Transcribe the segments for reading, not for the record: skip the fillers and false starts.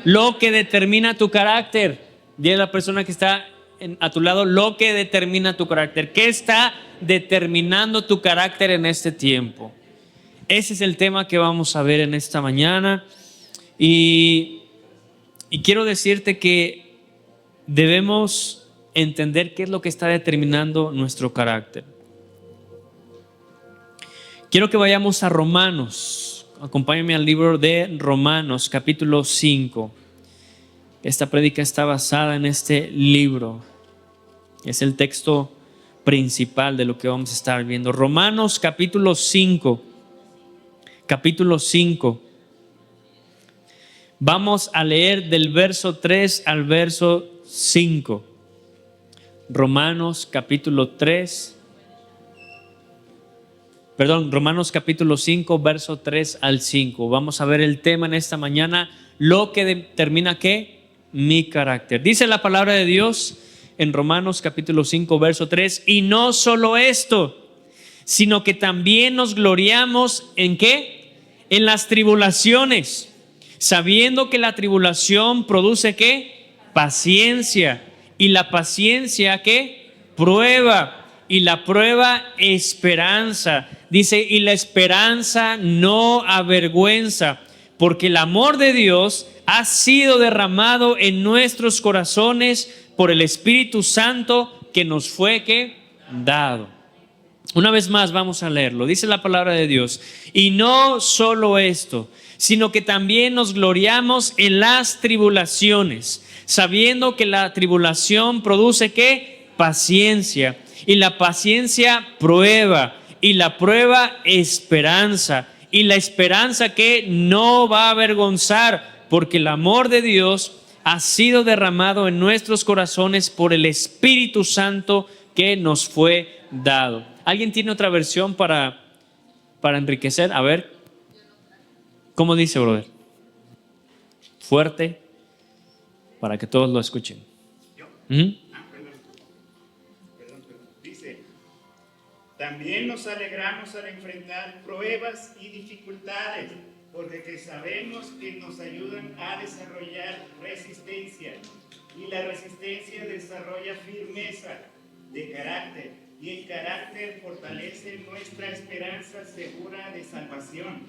Lo que determina tu carácter. Dile a la persona que está a tu lado, lo que determina tu carácter. ¿Qué está determinando tu carácter en este tiempo? Ese es el tema que vamos a ver en esta mañana. Y quiero decirte que debemos entender qué es lo que está determinando nuestro carácter. Quiero que vayamos a Romanos. Acompáñame al libro de Romanos, capítulo 5. Esta prédica está basada en este libro. Es el texto principal de lo que vamos a estar viendo. Romanos, capítulo 5. Capítulo 5. Vamos a leer del verso 3 al verso 5. Romanos, capítulo 5, verso 3 al 5. Vamos a ver el tema en esta mañana, lo que determina ¿qué? Mi carácter. Dice la palabra de Dios en Romanos capítulo 5, verso 3, y no solo esto, sino que también nos gloriamos ¿en qué? En las tribulaciones, sabiendo que la tribulación produce ¿qué? Paciencia, y la paciencia ¿qué? Prueba, y la prueba esperanza. Dice, y la esperanza no avergüenza, porque el amor de Dios ha sido derramado en nuestros corazones por el Espíritu Santo que nos fue ¿qué? Dado. Una vez más vamos a leerlo. Dice la palabra de Dios. Y no solo esto, sino que también nos gloriamos en las tribulaciones, sabiendo que la tribulación produce ¿qué? Paciencia. Y la paciencia prueba. Y la prueba esperanza. Y la esperanza que no va a avergonzar, porque el amor de Dios ha sido derramado en nuestros corazones por el Espíritu Santo que nos fue dado. ¿Alguien tiene otra versión para enriquecer? A ver, ¿cómo dice, brother? Fuerte, para que todos lo escuchen. Dice, también nos alegramos al enfrentar pruebas y dificultades, porque sabemos que nos ayudan a desarrollar resistencia, y la resistencia desarrolla firmeza de carácter, y el carácter fortalece nuestra esperanza segura de salvación,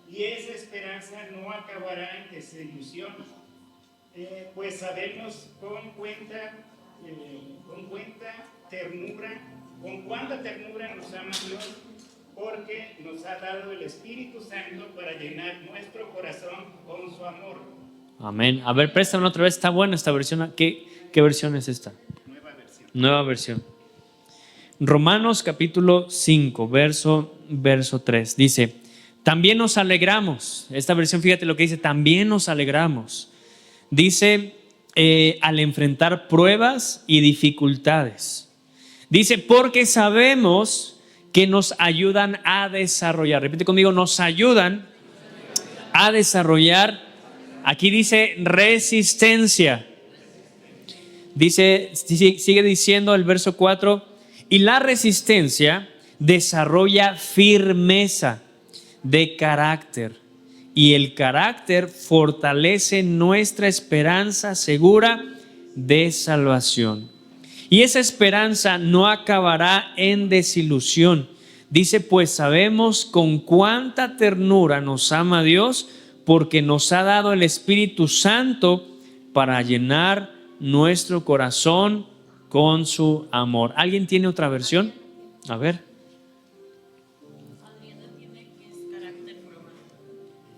y esa esperanza no acabará en desilusión, pues sabemos con cuánta ternura nos ama Dios, porque nos ha dado el Espíritu Santo para llenar nuestro corazón con su amor. Amén. A ver, préstame otra vez. Está buena esta versión. ¿Qué versión es esta? Nueva versión. Romanos capítulo 5, verso 3. Dice, también nos alegramos. Esta versión, fíjate lo que dice, también nos alegramos. Dice, al enfrentar pruebas y dificultades. Dice, porque sabemos que nos ayudan a desarrollar. Repite conmigo, nos ayudan a desarrollar. Aquí dice resistencia. Dice, sigue diciendo el verso 4, y la resistencia desarrolla firmeza de carácter, y el carácter fortalece nuestra esperanza segura de salvación. Y esa esperanza no acabará en desilusión. Dice, pues sabemos con cuánta ternura nos ama Dios, porque nos ha dado el Espíritu Santo para llenar nuestro corazón con su amor. ¿Alguien tiene otra versión? A ver.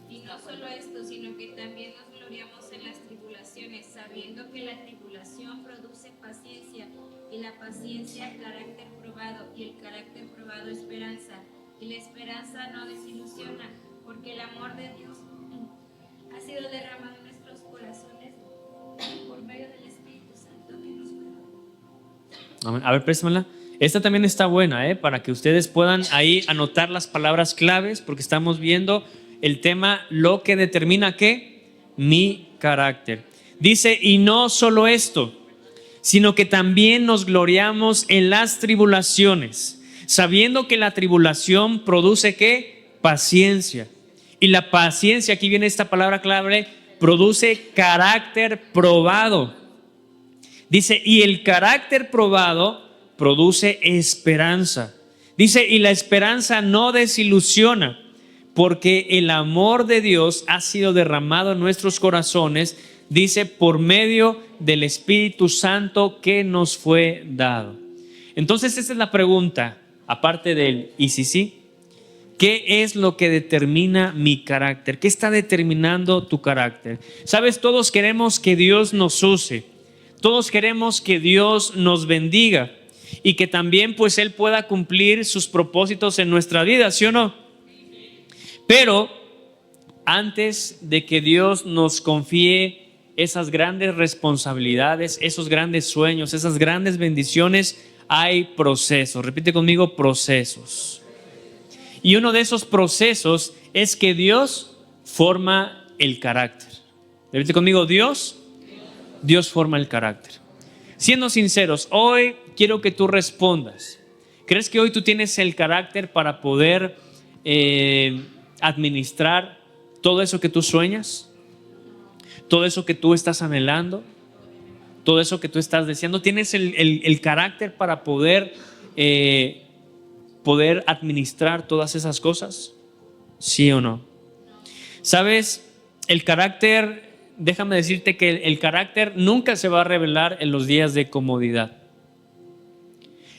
Y no solo esto, sino que también nos gloriamos en las tribulaciones, sabiendo que la tribulación produce paciencia, y la paciencia carácter probado, y el carácter probado esperanza, y la esperanza no desilusiona, porque el amor de Dios ha sido derramado en nuestros corazones por medio del Espíritu Santo que nos fue dado. A ver, préstamela. Esta también está buena, para que ustedes puedan ahí anotar las palabras claves, porque estamos viendo el tema, lo que determina ¿qué? Mi carácter. Dice, y no solo esto, sino que también nos gloriamos en las tribulaciones, sabiendo que la tribulación produce ¿qué? Paciencia. Y la paciencia, aquí viene esta palabra clave, produce carácter probado. Dice, y el carácter probado produce esperanza. Dice, y la esperanza no desilusiona, porque el amor de Dios ha sido derramado en nuestros corazones, dice, por medio del Espíritu Santo que nos fue dado. Entonces, esta es la pregunta, aparte del y si sí, ¿qué es lo que determina mi carácter? ¿Qué está determinando tu carácter? Sabes, todos queremos que Dios nos use, todos queremos que Dios nos bendiga y que también pues Él pueda cumplir sus propósitos en nuestra vida, ¿sí o no? Pero antes de que Dios nos confíe esas grandes responsabilidades, esos grandes sueños, esas grandes bendiciones, hay procesos. Repite conmigo, procesos. Y uno de esos procesos es que Dios forma el carácter. Repite conmigo, Dios forma el carácter. Siendo sinceros, hoy quiero que tú respondas. ¿Crees que hoy tú tienes el carácter para poder administrar todo eso que tú sueñas? Todo eso que tú estás anhelando, todo eso que tú estás deseando. ¿Tienes el carácter para poder administrar todas esas cosas? ¿Sí o no? ¿Sabes? El carácter, déjame decirte que el carácter nunca se va a revelar en los días de comodidad.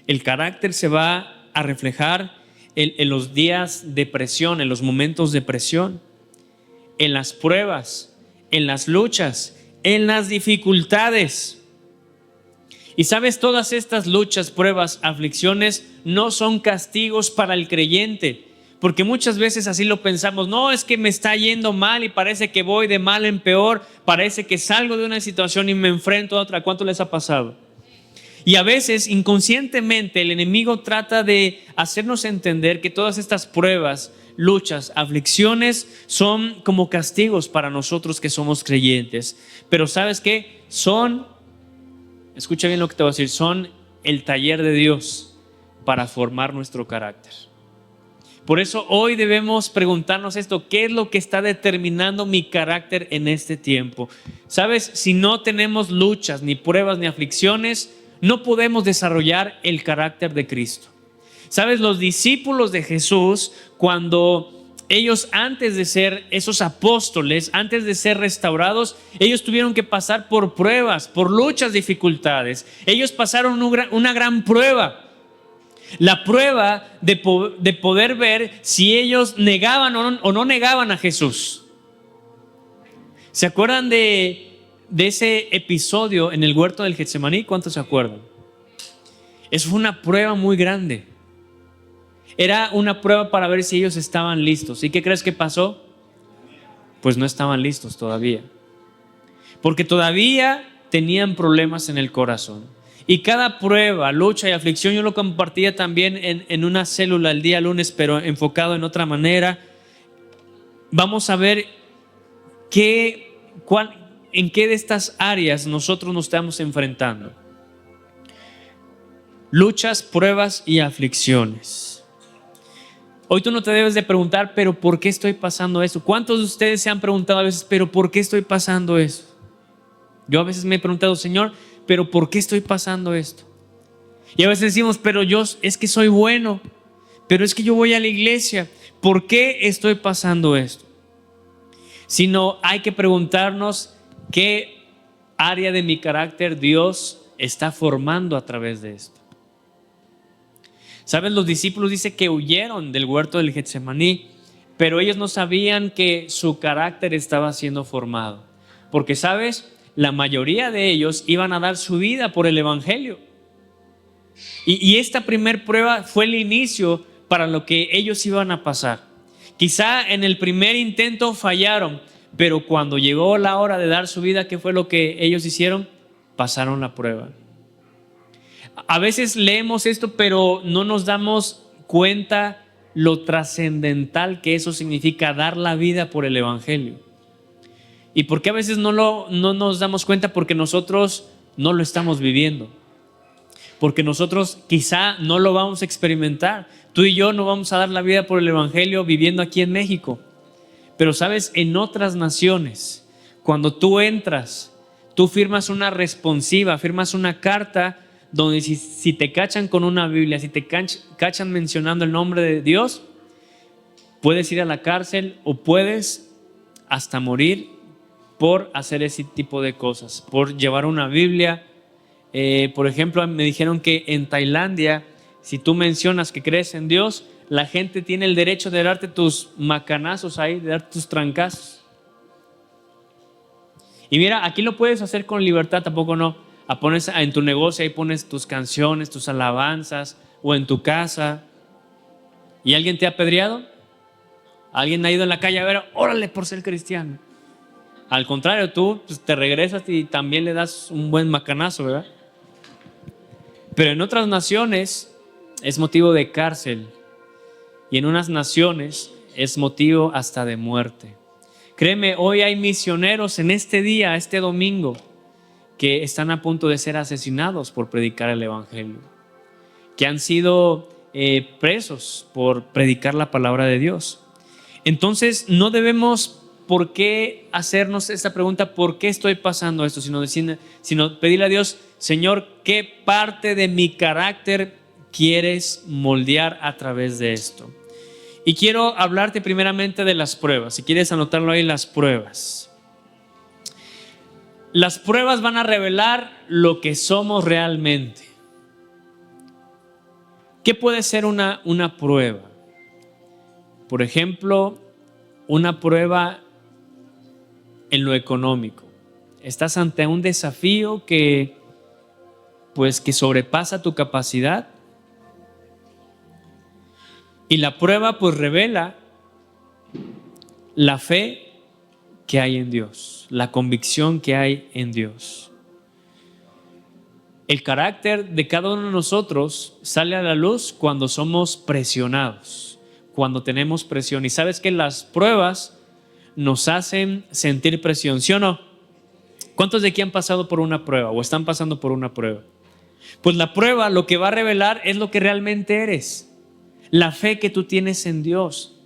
El carácter se va a reflejar en los días de presión, en los momentos de presión, en las pruebas, en las luchas, en las dificultades. Y sabes, todas estas luchas, pruebas, aflicciones no son castigos para el creyente, porque muchas veces así lo pensamos. No, es que me está yendo mal y parece que voy de mal en peor, parece que salgo de una situación y me enfrento a otra. ¿Cuánto les ha pasado? Y a veces inconscientemente el enemigo trata de hacernos entender que todas estas pruebas, luchas, aflicciones son como castigos para nosotros que somos creyentes. Pero ¿sabes qué? Escucha bien lo que te voy a decir, son el taller de Dios para formar nuestro carácter. Por eso hoy debemos preguntarnos esto: ¿qué es lo que está determinando mi carácter en este tiempo? ¿Sabes? Si no tenemos luchas, ni pruebas, ni aflicciones, no podemos desarrollar el carácter de Cristo. ¿Sabes? Los discípulos de Jesús, cuando ellos, antes de ser esos apóstoles, antes de ser restaurados, ellos tuvieron que pasar por pruebas, por luchas, dificultades. Ellos pasaron una gran prueba. La prueba de poder ver si ellos negaban o no negaban a Jesús. ¿Se acuerdan de ese episodio en el huerto del Getsemaní? ¿Cuántos se acuerdan? Eso fue una prueba muy grande. Era una prueba para ver si ellos estaban listos. ¿Y qué crees que pasó? Pues no estaban listos todavía, porque todavía tenían problemas en el corazón. Y cada prueba, lucha y aflicción, yo lo compartía también en una célula el día lunes, pero enfocado en otra manera. Vamos a ver en qué de estas áreas nosotros nos estamos enfrentando. Luchas, pruebas y aflicciones. Hoy tú no te debes de preguntar, pero ¿por qué estoy pasando eso? ¿Cuántos de ustedes se han preguntado a veces, pero ¿por qué estoy pasando eso? Yo a veces me he preguntado, Señor, pero ¿por qué estoy pasando esto? Y a veces decimos, pero yo es que soy bueno, pero es que yo voy a la iglesia, ¿por qué estoy pasando esto? Sino hay que preguntarnos qué área de mi carácter Dios está formando a través de esto. ¿Sabes? Los discípulos dice que huyeron del huerto del Getsemaní, pero ellos no sabían que su carácter estaba siendo formado. Porque, ¿sabes? La mayoría de ellos iban a dar su vida por el evangelio. Y esta primer prueba fue el inicio para lo que ellos iban a pasar. Quizá en el primer intento fallaron, pero cuando llegó la hora de dar su vida, ¿qué fue lo que ellos hicieron? Pasaron la prueba. A veces leemos esto, pero no nos damos cuenta lo trascendental que eso significa, dar la vida por el evangelio. ¿Y por qué a veces no nos damos cuenta? Porque nosotros no lo estamos viviendo. Porque nosotros quizá no lo vamos a experimentar. Tú y yo no vamos a dar la vida por el evangelio viviendo aquí en México. Pero sabes, en otras naciones, Cuando tú entras, tú firmas una responsiva, firmas una carta donde si te cachan con una Biblia, si te cachan mencionando el nombre de Dios, puedes ir a la cárcel o puedes hasta morir por hacer ese tipo de cosas, por llevar una Biblia. Por ejemplo, me dijeron que en Tailandia, si tú mencionas que crees en Dios, la gente tiene el derecho de darte tus macanazos ahí, de darte tus trancazos. Y mira, aquí lo puedes hacer con libertad, tampoco no. Pones en tu negocio, ahí pones tus canciones, tus alabanzas, o en tu casa. ¿Y alguien te ha apedreado? ¿Alguien ha ido en la calle a ver, órale por ser cristiano? Al contrario, tú pues, te regresas y también le das un buen macanazo, ¿verdad? Pero en otras naciones es motivo de cárcel y en unas naciones es motivo hasta de muerte. Créeme, hoy hay misioneros en este día, este domingo, que están a punto de ser asesinados por predicar el evangelio, que han sido presos por predicar la palabra de Dios. Entonces no debemos por qué hacernos esta pregunta, ¿por qué estoy pasando esto? Sino pedirle a Dios, Señor, ¿qué parte de mi carácter quieres moldear a través de esto? Y quiero hablarte primeramente de las pruebas. Si quieres anotarlo ahí, las pruebas. Las pruebas van a revelar lo que somos realmente. ¿Qué puede ser una prueba? Por ejemplo, una prueba en lo económico. Estás ante un desafío que sobrepasa tu capacidad. Y la prueba pues revela la fe que hay en Dios, la convicción que hay en Dios. El carácter de cada uno de nosotros sale a la luz cuando somos presionados, cuando tenemos presión. Y sabes que las pruebas nos hacen sentir presión, ¿sí o no? ¿Cuántos de aquí han pasado por una prueba o están pasando por una prueba? Pues la prueba lo que va a revelar es lo que realmente eres. La fe que tú tienes en Dios,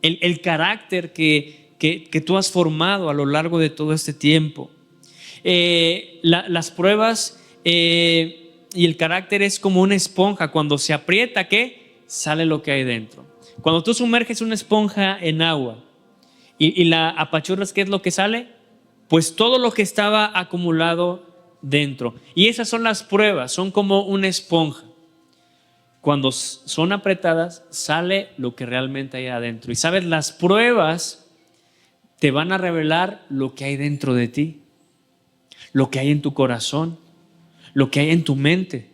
el carácter que tú has formado a lo largo de todo este tiempo. Las pruebas y el carácter es como una esponja. Cuando se aprieta, ¿qué? Sale lo que hay dentro. Cuando tú sumerges una esponja en agua y la apachurras, ¿qué es lo que sale? Pues todo lo que estaba acumulado dentro. Y esas son las pruebas, son como una esponja. Cuando son apretadas, sale lo que realmente hay adentro. Y sabes, las pruebas te van a revelar lo que hay dentro de ti, lo que hay en tu corazón, lo que hay en tu mente.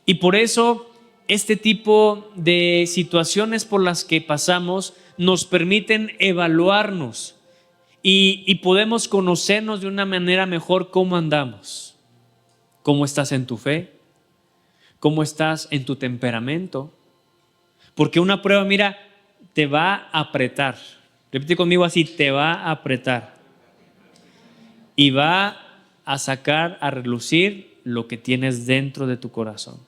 Y por eso este tipo de situaciones por las que pasamos nos permiten evaluarnos y podemos conocernos de una manera mejor cómo andamos, cómo estás en tu fe, cómo estás en tu temperamento. Porque una prueba, mira, te va a apretar. Repite conmigo así, te va a apretar. Y va a sacar, a relucir lo que tienes dentro de tu corazón.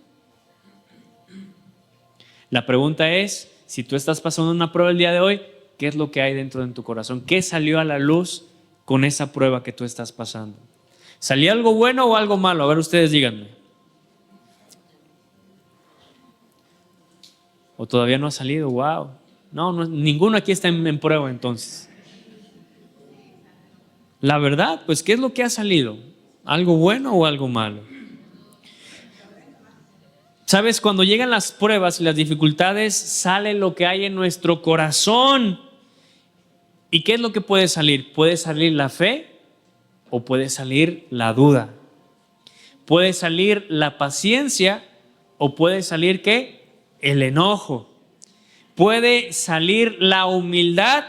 La pregunta es, si tú estás pasando una prueba el día de hoy, ¿qué es lo que hay dentro de tu corazón? ¿Qué salió a la luz con esa prueba que tú estás pasando? ¿Salió algo bueno o algo malo? A ver, ustedes díganme. ¿O todavía no ha salido? ¡Wow! No, ninguno aquí está en prueba entonces. La verdad, pues, ¿qué es lo que ha salido? ¿Algo bueno o algo malo? ¿Sabes? Cuando llegan las pruebas y las dificultades, sale lo que hay en nuestro corazón. ¿Y qué es lo que puede salir? Puede salir la fe o puede salir la duda. Puede salir la paciencia o puede salir, ¿qué? El enojo. Puede salir la humildad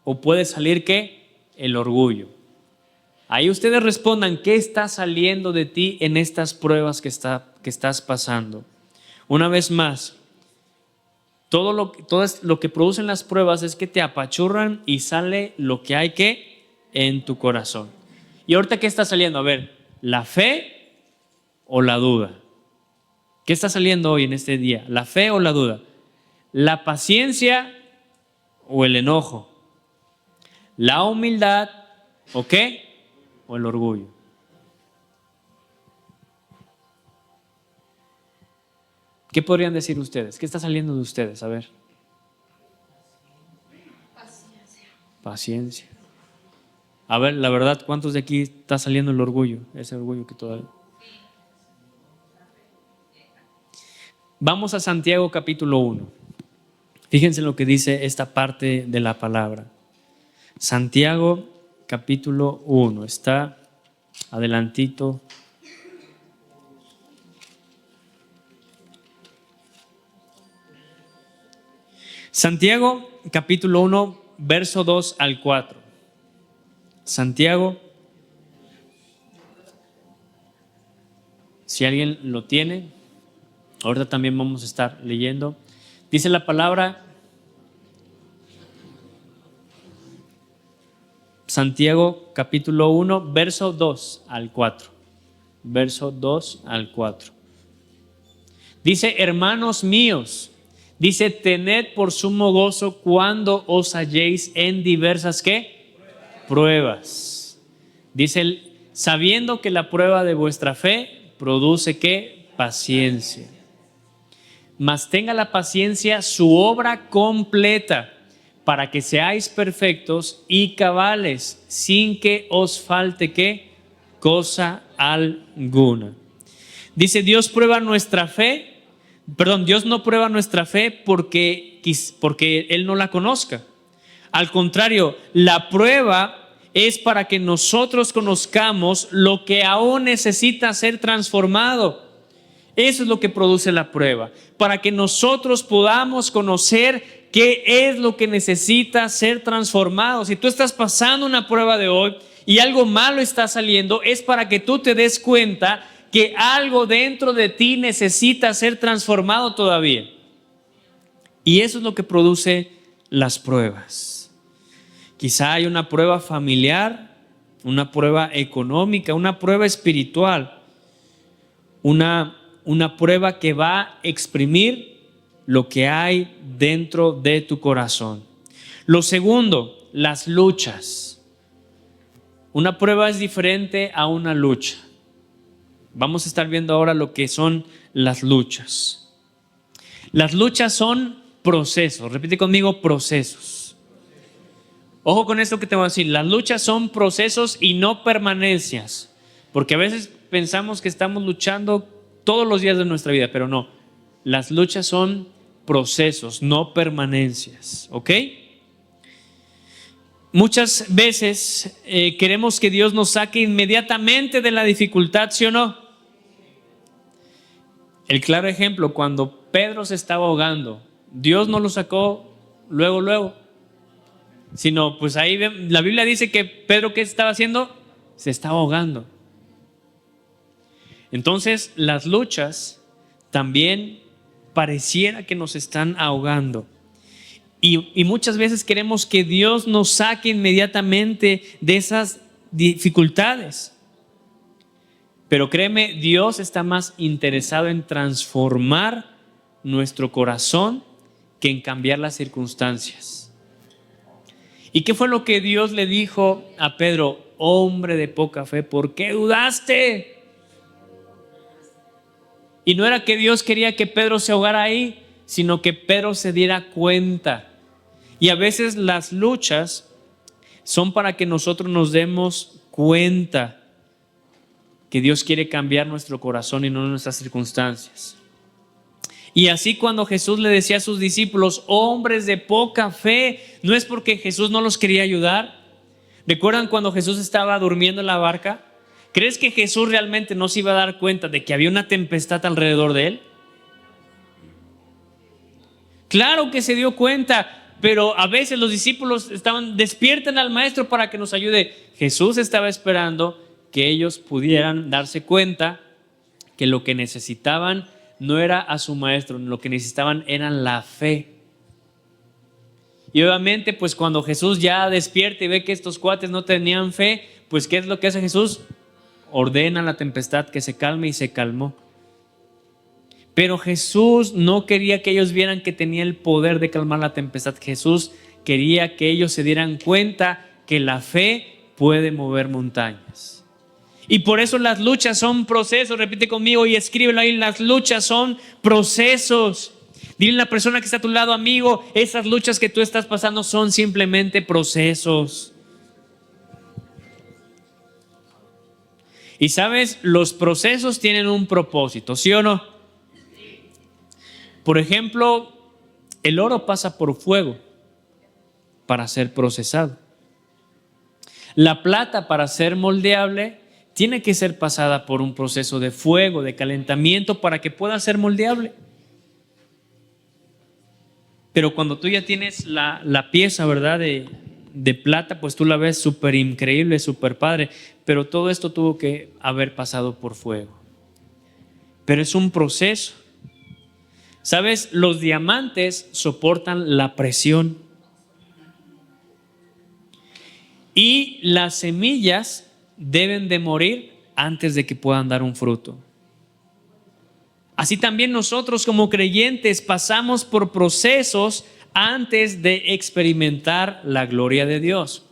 o puede salir, ¿qué? El orgullo. Ahí ustedes respondan, ¿qué está saliendo de ti en estas pruebas que estás pasando? Una vez más, todo lo que producen las pruebas es que te apachurran y sale lo que hay que en tu corazón. ¿Y ahorita qué está saliendo? A ver, ¿la fe o la duda? ¿Qué está saliendo hoy en este día? ¿La fe o la duda? ¿La paciencia o el enojo? ¿La humildad ¿O qué? ¿O el orgullo? ¿Qué podrían decir ustedes? ¿Qué está saliendo de ustedes? A ver. Paciencia. A ver, la verdad, ¿cuántos de aquí está saliendo el orgullo? Ese orgullo que todavía... Vamos a Santiago capítulo 1. Fíjense lo que dice esta parte de la palabra. Santiago capítulo 1. Está adelantito. Santiago capítulo 1, verso 2 al 4. Santiago, si alguien lo tiene, ahorita también vamos a estar leyendo. Dice la palabra, Santiago capítulo 1, verso 2 al 4. Verso 2 al 4. Dice, hermanos míos, dice, tened por sumo gozo cuando os halléis en diversas, ¿qué? Pruebas. Dice, sabiendo que la prueba de vuestra fe produce, ¿qué? Paciencia. Mas tenga la paciencia su obra completa, para que seáis perfectos y cabales, sin que os falte, ¿qué? Cosa alguna. Dice, Dios no prueba nuestra fe porque Él no la conozca. Al contrario, la prueba es para que nosotros conozcamos lo que aún necesita ser transformado. Eso es lo que produce la prueba, para que nosotros podamos conocer qué es lo que necesita ser transformado. Si tú estás pasando una prueba de hoy y algo malo está saliendo, es para que tú te des cuenta que algo dentro de ti necesita ser transformado todavía. Y eso es lo que produce las pruebas. Quizá hay una prueba familiar, una prueba económica, una prueba espiritual, una prueba que va a exprimir lo que hay dentro de tu corazón. Lo segundo, las luchas. Una prueba es diferente a una lucha. Vamos a estar viendo ahora lo que son las luchas. Las luchas son procesos. Repite conmigo, procesos. Ojo con esto que te voy a decir. Las luchas son procesos y no permanencias. Porque a veces pensamos que estamos luchando todos los días de nuestra vida, pero no. Las luchas son procesos, no permanencias. ¿Ok? Muchas veces queremos que Dios nos saque inmediatamente de la dificultad, ¿sí o no? El claro ejemplo, cuando Pedro se estaba ahogando, Dios no lo sacó luego, sino pues ahí la Biblia dice que Pedro, ¿qué estaba haciendo? Se estaba ahogando. Entonces las luchas también pareciera que nos están ahogando. Y muchas veces queremos que Dios nos saque inmediatamente de esas dificultades. Pero créeme, Dios está más interesado en transformar nuestro corazón que en cambiar las circunstancias. ¿Y qué fue lo que Dios le dijo a Pedro? Hombre de poca fe, ¿por qué dudaste? Y no era que Dios quería que Pedro se ahogara ahí, sino que Pedro se diera cuenta. Y a veces las luchas son para que nosotros nos demos cuenta que Dios quiere cambiar nuestro corazón y no nuestras circunstancias. Y así cuando Jesús le decía a sus discípulos, hombres de poca fe, no es porque Jesús no los quería ayudar. ¿Recuerdan cuando Jesús estaba durmiendo en la barca? ¿Crees que Jesús realmente no se iba a dar cuenta de que había una tempestad alrededor de él? Claro que se dio cuenta, pero a veces los discípulos despierten al maestro para que nos ayude. Jesús estaba esperando que ellos pudieran darse cuenta que lo que necesitaban no era a su maestro, lo que necesitaban era la fe. Y obviamente pues cuando Jesús ya despierta y ve que estos cuates no tenían fe, pues ¿qué es lo que hace Jesús? Ordena la tempestad que se calme y se calmó. Pero Jesús no quería que ellos vieran que tenía el poder de calmar la tempestad. Jesús quería que ellos se dieran cuenta que la fe puede mover montañas. Y por eso las luchas son procesos. Repite conmigo y escríbelo ahí. Las luchas son procesos. Dile a la persona que está a tu lado, amigo, esas luchas que tú estás pasando son simplemente procesos. Y sabes, los procesos tienen un propósito, ¿sí o no? Por ejemplo, el oro pasa por fuego para ser procesado. La plata, para ser moldeable, tiene que ser pasada por un proceso de fuego, de calentamiento, para que pueda ser moldeable. Pero cuando tú ya tienes la pieza, ¿verdad?, de plata, pues tú la ves súper increíble, súper padre. Pero todo esto tuvo que haber pasado por fuego. Pero es un proceso. ¿Sabes? Los diamantes soportan la presión. Y las semillas deben de morir antes de que puedan dar un fruto. Así también nosotros como creyentes pasamos por procesos antes de experimentar la gloria de Dios.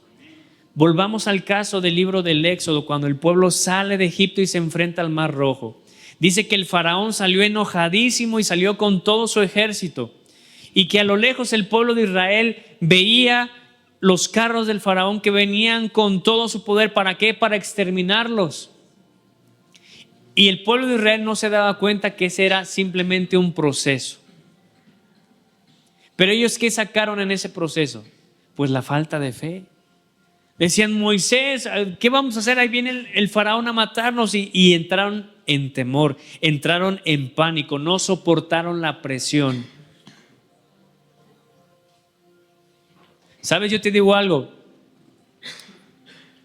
Volvamos al caso del libro del Éxodo, cuando el pueblo sale de Egipto y se enfrenta al Mar Rojo. Dice que el faraón salió enojadísimo y salió con todo su ejército, y que a lo lejos el pueblo de Israel veía los carros del faraón que venían con todo su poder. ¿Para qué? Para exterminarlos. Y el pueblo de Israel no se daba cuenta que ese era simplemente un proceso. Pero ellos, ¿qué sacaron en ese proceso? Pues la falta de fe. Decían, Moisés, ¿qué vamos a hacer? Ahí viene el faraón a matarnos. Y entraron en temor, entraron en pánico, no soportaron la presión. ¿Sabes? Yo te digo algo.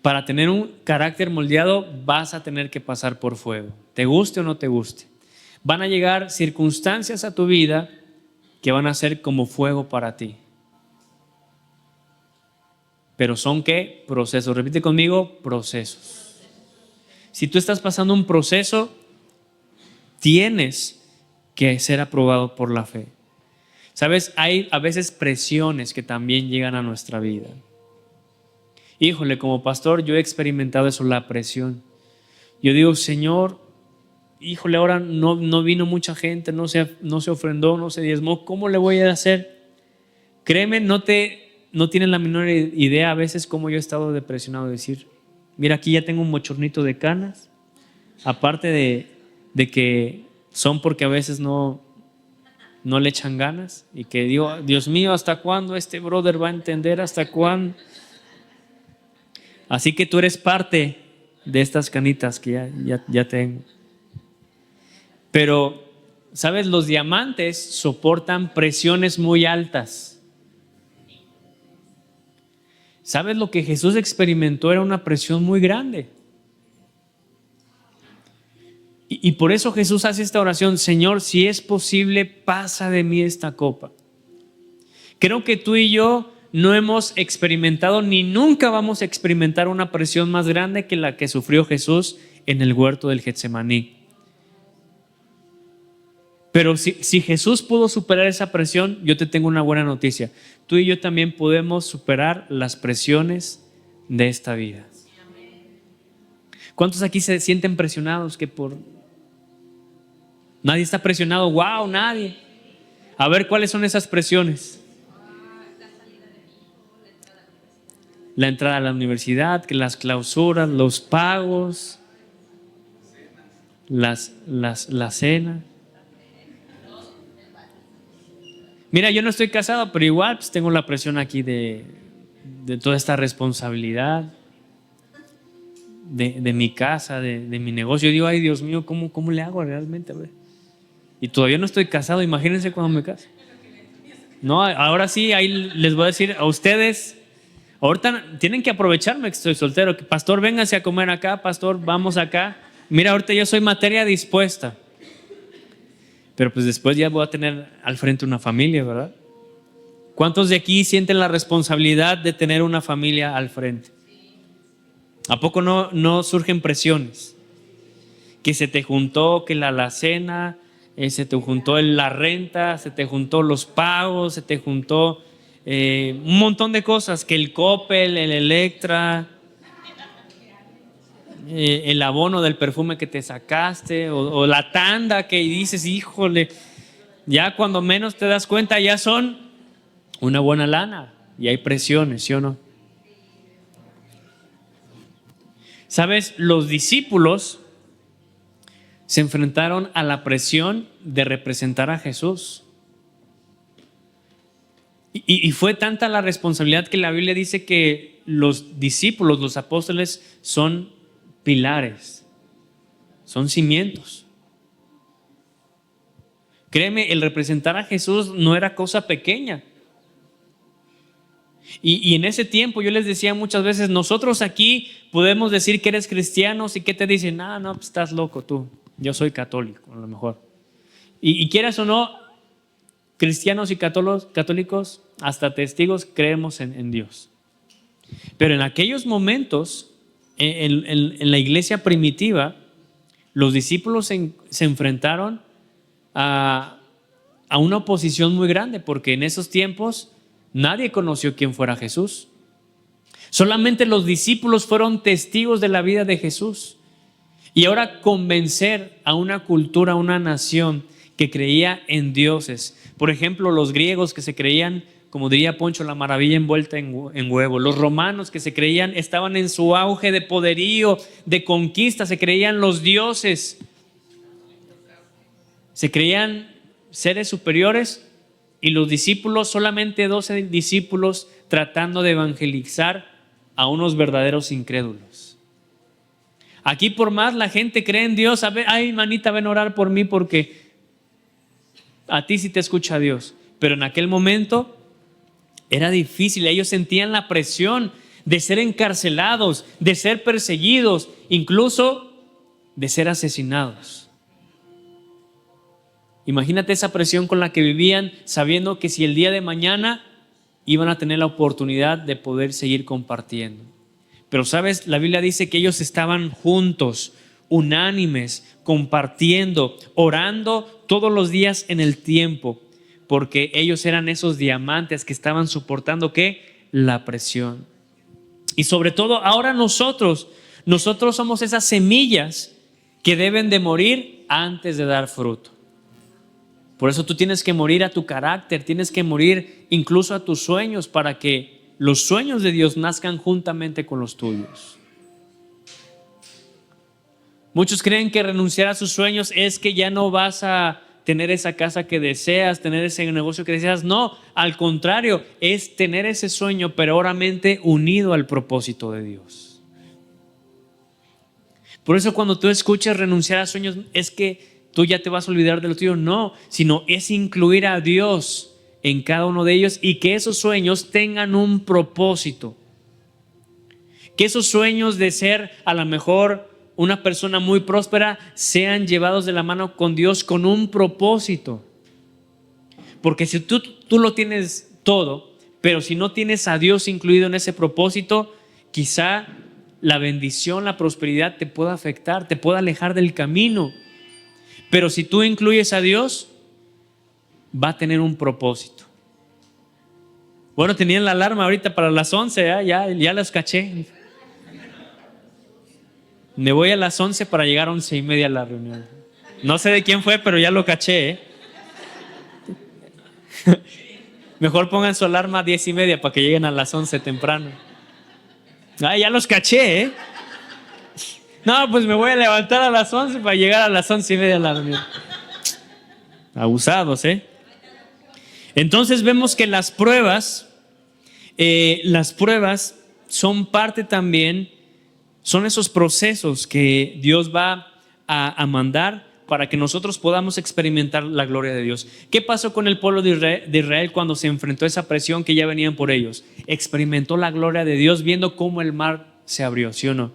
Para tener un carácter moldeado vas a tener que pasar por fuego. Te guste o no te guste. Van a llegar circunstancias a tu vida que van a ser como fuego para ti. Pero ¿son qué? Procesos. Repite conmigo, procesos. Si tú estás pasando un proceso, tienes que ser aprobado por la fe. ¿Sabes? Hay a veces presiones que también llegan a nuestra vida. Híjole, como pastor yo he experimentado eso, la presión. Yo digo, Señor, híjole, ahora no vino mucha gente, no se ofrendó, no se diezmó, ¿cómo le voy a hacer? Créeme, no tienen la menor idea a veces cómo yo he estado depresionado. Decir, mira, aquí ya tengo un mochornito de canas, aparte de que son porque a veces no le echan ganas, y que digo, Dios mío, ¿hasta cuándo este brother va a entender? ¿Hasta cuándo? Así que tú eres parte de estas canitas que ya tengo. Pero, ¿sabes? Los diamantes soportan presiones muy altas. ¿Sabes? Lo que Jesús experimentó era una presión muy grande. Y por eso Jesús hace esta oración: Señor, si es posible, pasa de mí esta copa. Creo que tú y yo no hemos experimentado ni nunca vamos a experimentar una presión más grande que la que sufrió Jesús en el huerto del Getsemaní. Pero si Jesús pudo superar esa presión, yo te tengo una buena noticia. Tú y yo también podemos superar las presiones de esta vida. ¿Cuántos aquí se sienten presionados? Nadie está presionado. ¡Wow! Nadie. A ver, ¿cuáles son esas presiones? La entrada a la universidad, que las clausuras, los pagos, la cena. Mira, yo no estoy casado, pero igual pues tengo la presión aquí de toda esta responsabilidad, de mi casa, de mi negocio. Yo digo, ay Dios mío, ¿cómo le hago realmente? A ver. Y todavía no estoy casado, imagínense cuando me case. No, ahora sí, ahí les voy a decir a ustedes, ahorita tienen que aprovecharme que estoy soltero. Pastor, vénganse a comer acá, pastor, vamos acá. Mira, ahorita yo soy materia dispuesta. Pero pues después ya voy a tener al frente una familia, ¿verdad? ¿Cuántos de aquí sienten la responsabilidad de tener una familia al frente? ¿A poco no surgen presiones? Que se te juntó, que la alacena, se te juntó la renta, se te juntó los pagos, se te juntó un montón de cosas, que el Coppel, el Electra. el abono del perfume que te sacaste o la tanda que dices, híjole, ya cuando menos te das cuenta ya son una buena lana y hay presiones, ¿sí o no? ¿Sabes? Los discípulos se enfrentaron a la presión de representar a Jesús. Y fue tanta la responsabilidad que la Biblia dice que los discípulos, los apóstoles, son pilares, son cimientos. Créeme, el representar a Jesús no era cosa pequeña. Y en ese tiempo yo les decía muchas veces, nosotros aquí podemos decir que eres cristianos y que te dicen, no, pues estás loco tú, yo soy católico a lo mejor. Y quieras o no, cristianos y católicos, hasta testigos, creemos en Dios. Pero en aquellos momentos, en la iglesia primitiva, los discípulos se enfrentaron a una oposición muy grande, porque en esos tiempos nadie conoció quién fuera Jesús. Solamente los discípulos fueron testigos de la vida de Jesús. Y ahora convencer a una cultura, a una nación que creía en dioses. Por ejemplo, los griegos que se creían, como diría Poncho, la maravilla envuelta en huevo. Los romanos que se creían, estaban en su auge de poderío, de conquista, se creían los dioses. Se creían seres superiores y los discípulos, solamente 12 discípulos tratando de evangelizar a unos verdaderos incrédulos. Aquí por más la gente cree en Dios, ay manita, ven a orar por mí porque a ti sí te escucha Dios. Pero en aquel momento era difícil, ellos sentían la presión de ser encarcelados, de ser perseguidos, incluso de ser asesinados. Imagínate esa presión con la que vivían, sabiendo que si el día de mañana iban a tener la oportunidad de poder seguir compartiendo. Pero sabes, la Biblia dice que ellos estaban juntos, unánimes, compartiendo, orando todos los días en el tiempo, porque ellos eran esos diamantes que estaban soportando ¿qué? La presión. Y sobre todo ahora nosotros somos esas semillas que deben de morir antes de dar fruto. Por eso tú tienes que morir a tu carácter, tienes que morir incluso a tus sueños para que los sueños de Dios nazcan juntamente con los tuyos. Muchos creen que renunciar a sus sueños es que ya no vas a tener esa casa que deseas, tener ese negocio que deseas. No, al contrario, es tener ese sueño, pero ahora unido al propósito de Dios. Por eso cuando tú escuchas renunciar a sueños, es que tú ya te vas a olvidar de lo tuyo. No, sino es incluir a Dios en cada uno de ellos y que esos sueños tengan un propósito. Que esos sueños de ser a lo mejor una persona muy próspera sean llevados de la mano con Dios con un propósito. Porque si tú lo tienes todo, pero si no tienes a Dios incluido en ese propósito, quizá la bendición, la prosperidad te pueda afectar, te pueda alejar del camino. Pero si tú incluyes a Dios, va a tener un propósito. Bueno, tenían la alarma ahorita para las 11, ya los caché. Me voy a las 11 para llegar a 11:30 a la reunión. No sé de quién fue, pero ya lo caché. Mejor pongan su alarma a 10:30 para que lleguen a las 11 temprano. Ya los caché, No, pues me voy a levantar a las 11 para llegar a las 11:30 a la reunión. Abusados, Entonces vemos que las pruebas son parte también, son esos procesos que Dios va a mandar para que nosotros podamos experimentar la gloria de Dios. ¿Qué pasó con el pueblo de Israel cuando se enfrentó a esa presión que ya venían por ellos? Experimentó la gloria de Dios viendo cómo el mar se abrió, ¿sí o no?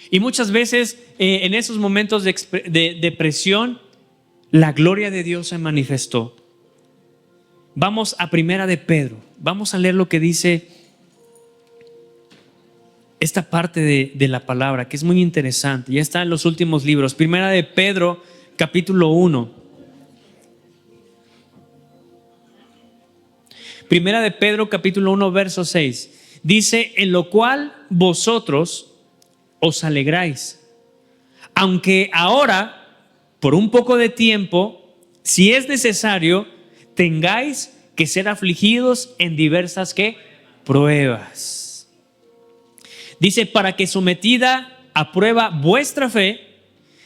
Y muchas veces en esos momentos de presión, la gloria de Dios se manifestó. Vamos a Primera de Pedro. Vamos a leer lo que dice esta parte de la palabra, que es muy interesante. Ya está en los últimos libros. Primera de Pedro, capítulo 1. Primera de Pedro, capítulo 1, verso 6. Dice, en lo cual vosotros, os alegráis. Aunque ahora, por un poco de tiempo, si es necesario, tengáis que ser afligidos en diversas ¿qué? Pruebas. Dice, para que sometida a prueba vuestra fe,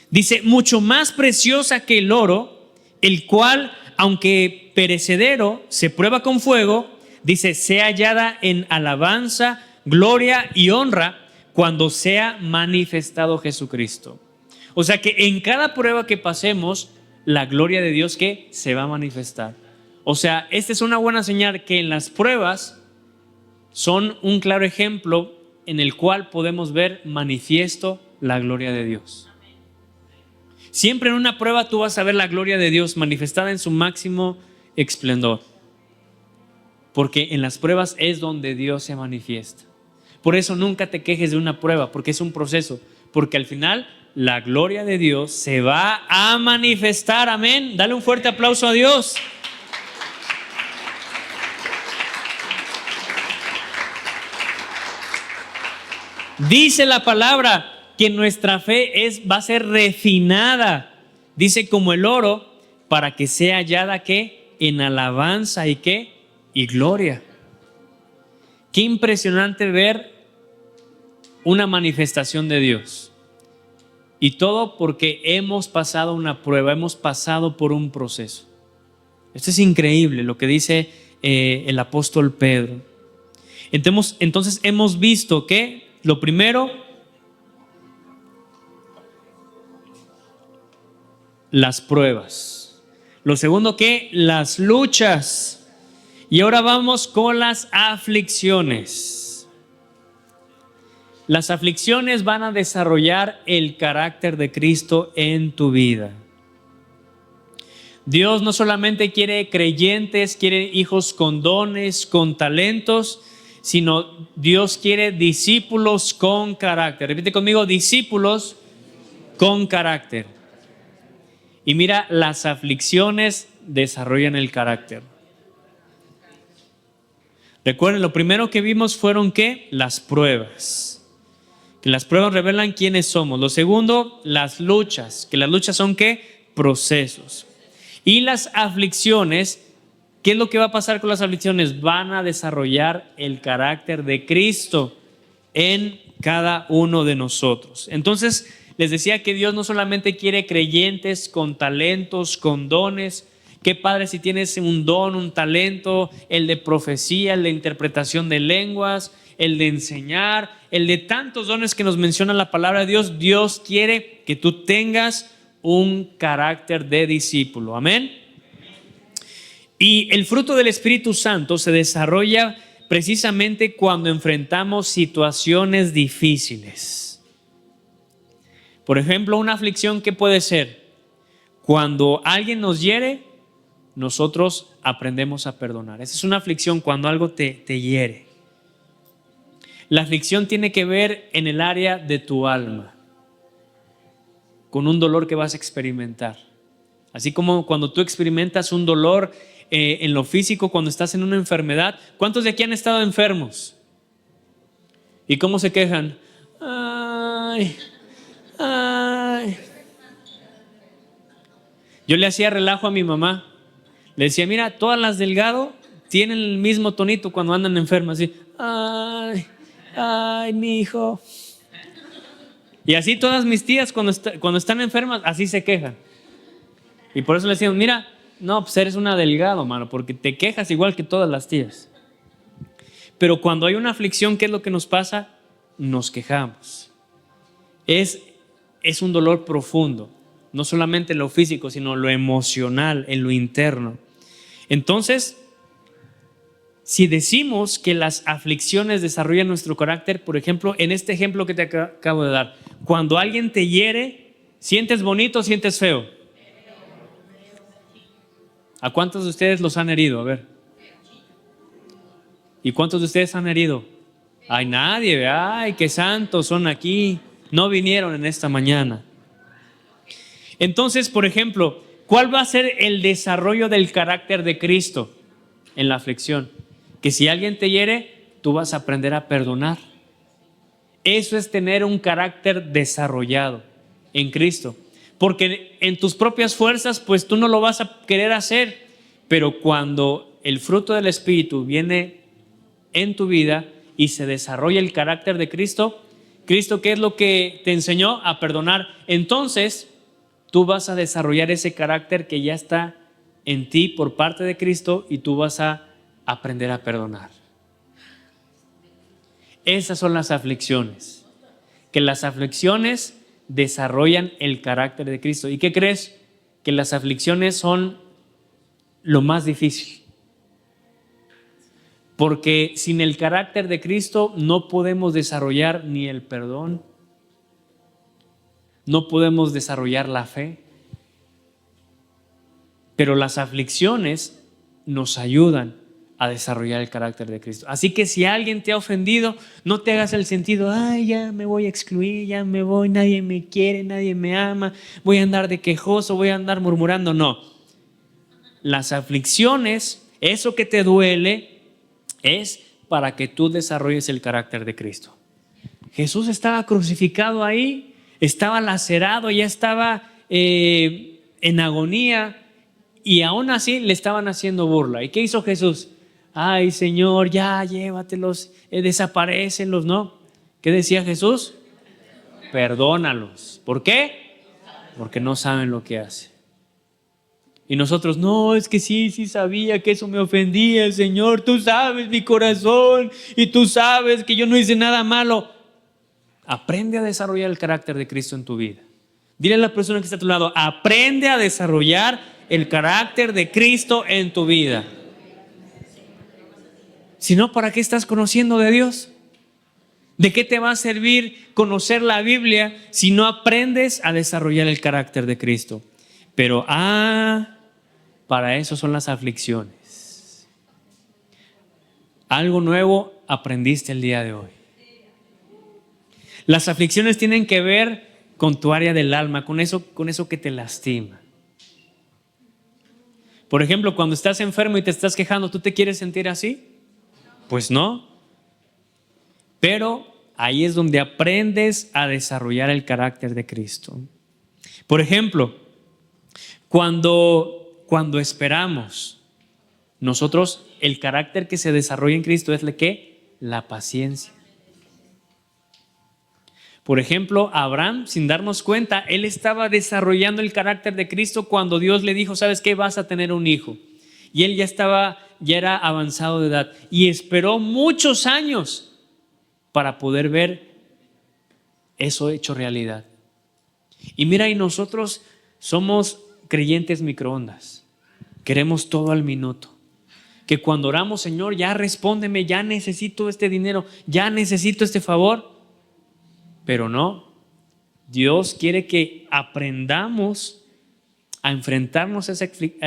dice, mucho más preciosa que el oro, el cual, aunque perecedero, se prueba con fuego, dice, sea hallada en alabanza, gloria y honra cuando sea manifestado Jesucristo. O sea que en cada prueba que pasemos, la gloria de Dios que se va a manifestar. O sea, esta es una buena señal que en las pruebas son un claro ejemplo en el cual podemos ver manifiesto la gloria de Dios. Siempre en una prueba tú vas a ver la gloria de Dios manifestada en su máximo esplendor. Porque en las pruebas es donde Dios se manifiesta. Por eso nunca te quejes de una prueba, porque es un proceso. Porque al final la gloria de Dios se va a manifestar. Amén. Dale un fuerte aplauso a Dios. Dice la palabra que nuestra fe va a ser refinada. Dice como el oro, para que sea hallada ¿qué? En alabanza y ¿qué? Y gloria. Qué impresionante ver una manifestación de Dios. Y todo porque hemos pasado una prueba, hemos pasado por un proceso. Esto es increíble lo que dice el apóstol Pedro. Entonces hemos visto que lo primero, las pruebas. Lo segundo, que las luchas. Y ahora vamos con las aflicciones. Las aflicciones van a desarrollar el carácter de Cristo en tu vida. Dios no solamente quiere creyentes, quiere hijos con dones, con talentos, sino Dios quiere discípulos con carácter. Repite conmigo, discípulos con carácter. Y mira, las aflicciones desarrollan el carácter. Recuerden, lo primero que vimos fueron ¿qué? Las pruebas. Que las pruebas revelan quiénes somos. Lo segundo, las luchas. Que las luchas son ¿qué? Procesos. Y las aflicciones, ¿qué es lo que va a pasar con las aflicciones? Van a desarrollar el carácter de Cristo en cada uno de nosotros. Entonces, les decía que Dios no solamente quiere creyentes con talentos, con dones. Qué padre si tienes un don, un talento, el de profecía, el de interpretación de lenguas, el de enseñar, el de tantos dones que nos menciona la palabra de Dios. Dios quiere que tú tengas un carácter de discípulo. Amén. Y el fruto del Espíritu Santo se desarrolla precisamente cuando enfrentamos situaciones difíciles. Por ejemplo, una aflicción, ¿qué puede ser? Cuando alguien nos hiere, nosotros aprendemos a perdonar. Esa es una aflicción cuando algo te hiere. La aflicción tiene que ver en el área de tu alma, con un dolor que vas a experimentar. Así como cuando tú experimentas un dolor en lo físico, cuando estás en una enfermedad. ¿Cuántos de aquí han estado enfermos? ¿Y cómo se quejan? Ay. Yo le hacía relajo a mi mamá. Le decía, mira, todas las Delgado tienen el mismo tonito cuando andan enfermas. Así, ay, mi hijo. Y así todas mis tías cuando están enfermas, así se quejan. Y por eso le decíamos, mira, no, pues eres una Delgado, mano, porque te quejas igual que todas las tías. Pero cuando hay una aflicción, ¿qué es lo que nos pasa? Nos quejamos. Es un dolor profundo, no solamente en lo físico, sino lo emocional, en lo interno. Entonces, si decimos que las aflicciones desarrollan nuestro carácter, por ejemplo, en este ejemplo que te acabo de dar, cuando alguien te hiere, ¿sientes bonito o sientes feo? ¿A cuántos de ustedes los han herido? A ver. ¿Y cuántos de ustedes han herido? Ay, nadie. Ay, qué santos son aquí. No vinieron en esta mañana. Entonces, por ejemplo, ¿cuál va a ser el desarrollo del carácter de Cristo en la aflicción? Que si alguien te hiere, tú vas a aprender a perdonar. Eso es tener un carácter desarrollado en Cristo. Porque en tus propias fuerzas, pues tú no lo vas a querer hacer. Pero cuando el fruto del Espíritu viene en tu vida y se desarrolla el carácter de Cristo, Cristo, ¿qué es lo que te enseñó? A perdonar. Entonces, tú vas a desarrollar ese carácter que ya está en ti por parte de Cristo y tú vas a aprender a perdonar. Esas son las aflicciones. Que las aflicciones desarrollan el carácter de Cristo. ¿Y qué crees? Que las aflicciones son lo más difícil. Porque sin el carácter de Cristo no podemos desarrollar ni el perdón, no podemos desarrollar la fe. Pero las aflicciones nos ayudan a desarrollar el carácter de Cristo. Así que si alguien te ha ofendido, no te hagas el sentido, ay, ya me voy a excluir, ya me voy, nadie me quiere, nadie me ama, voy a andar de quejoso, voy a andar murmurando. No. Las aflicciones, eso que te duele, es para que tú desarrolles el carácter de Cristo. Jesús estaba crucificado ahí, estaba lacerado, ya estaba en agonía y aún así le estaban haciendo burla. ¿Y qué hizo Jesús? Ay, Señor, ya llévatelos, desaparécenlos, ¿no? ¿Qué decía Jesús? Perdónalos. ¿Por qué? Porque no saben lo que hacen. Y nosotros, no, es que sí sabía que eso me ofendía, Señor, tú sabes mi corazón y tú sabes que yo no hice nada malo. Aprende a desarrollar el carácter de Cristo en tu vida. Dile a la persona que está a tu lado, aprende a desarrollar el carácter de Cristo en tu vida. Si no, ¿para qué estás conociendo de Dios? ¿De qué te va a servir conocer la Biblia si no aprendes a desarrollar el carácter de Cristo? Pero, para eso son las aflicciones. Algo nuevo aprendiste el día de hoy. Las aflicciones tienen que ver con tu área del alma, con eso que te lastima. Por ejemplo, cuando estás enfermo y te estás quejando, ¿tú te quieres sentir así? Pues no. Pero ahí es donde aprendes a desarrollar el carácter de Cristo. Por ejemplo, cuando esperamos, nosotros, el carácter que se desarrolla en Cristo es ¿qué? La paciencia. Por ejemplo, Abraham, sin darnos cuenta, él estaba desarrollando el carácter de Cristo cuando Dios le dijo, ¿sabes qué? Vas a tener un hijo. Y él ya era avanzado de edad y esperó muchos años para poder ver eso hecho realidad. Y mira, y nosotros somos creyentes microondas. Queremos todo al minuto. Que cuando oramos, Señor, ya respóndeme, ya necesito este dinero, ya necesito este favor. Pero no, Dios quiere que aprendamos a enfrentarnos a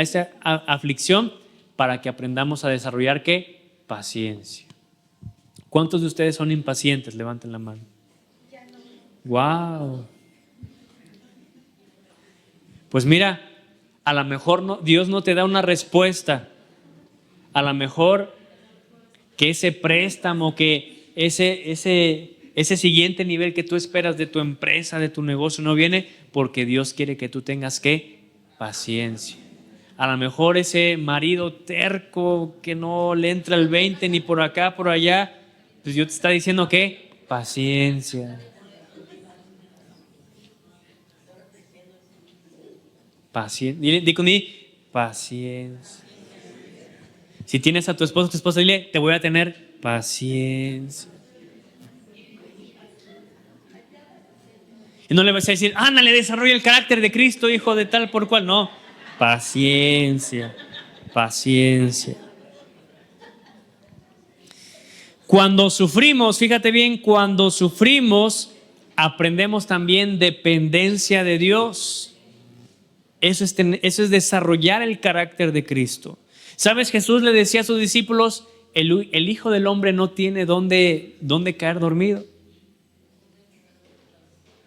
esa aflicción para que aprendamos a desarrollar ¿qué? Paciencia. ¿Cuántos de ustedes son impacientes? Levanten la mano. Wow. Pues mira, a lo mejor Dios no te da una respuesta. A lo mejor que ese préstamo, que ese siguiente nivel que tú esperas de tu empresa, de tu negocio, no viene porque Dios quiere que tú tengas ¿qué? Paciencia. A lo mejor ese marido terco que no le entra el 20 ni por acá, por allá, pues Dios te está diciendo ¿qué? Paciencia. Paciencia. Dile conmigo, paciencia. Si tienes a tu esposo o tu esposa, dile, te voy a tener paciencia. Y no le vas a decir, ándale, desarrolla el carácter de Cristo, hijo de tal por cual. No, paciencia, paciencia. Cuando sufrimos, fíjate bien, cuando sufrimos, aprendemos también dependencia de Dios. Eso es desarrollar el carácter de Cristo. ¿Sabes? Jesús le decía a sus discípulos, el Hijo del Hombre no tiene dónde caer dormido.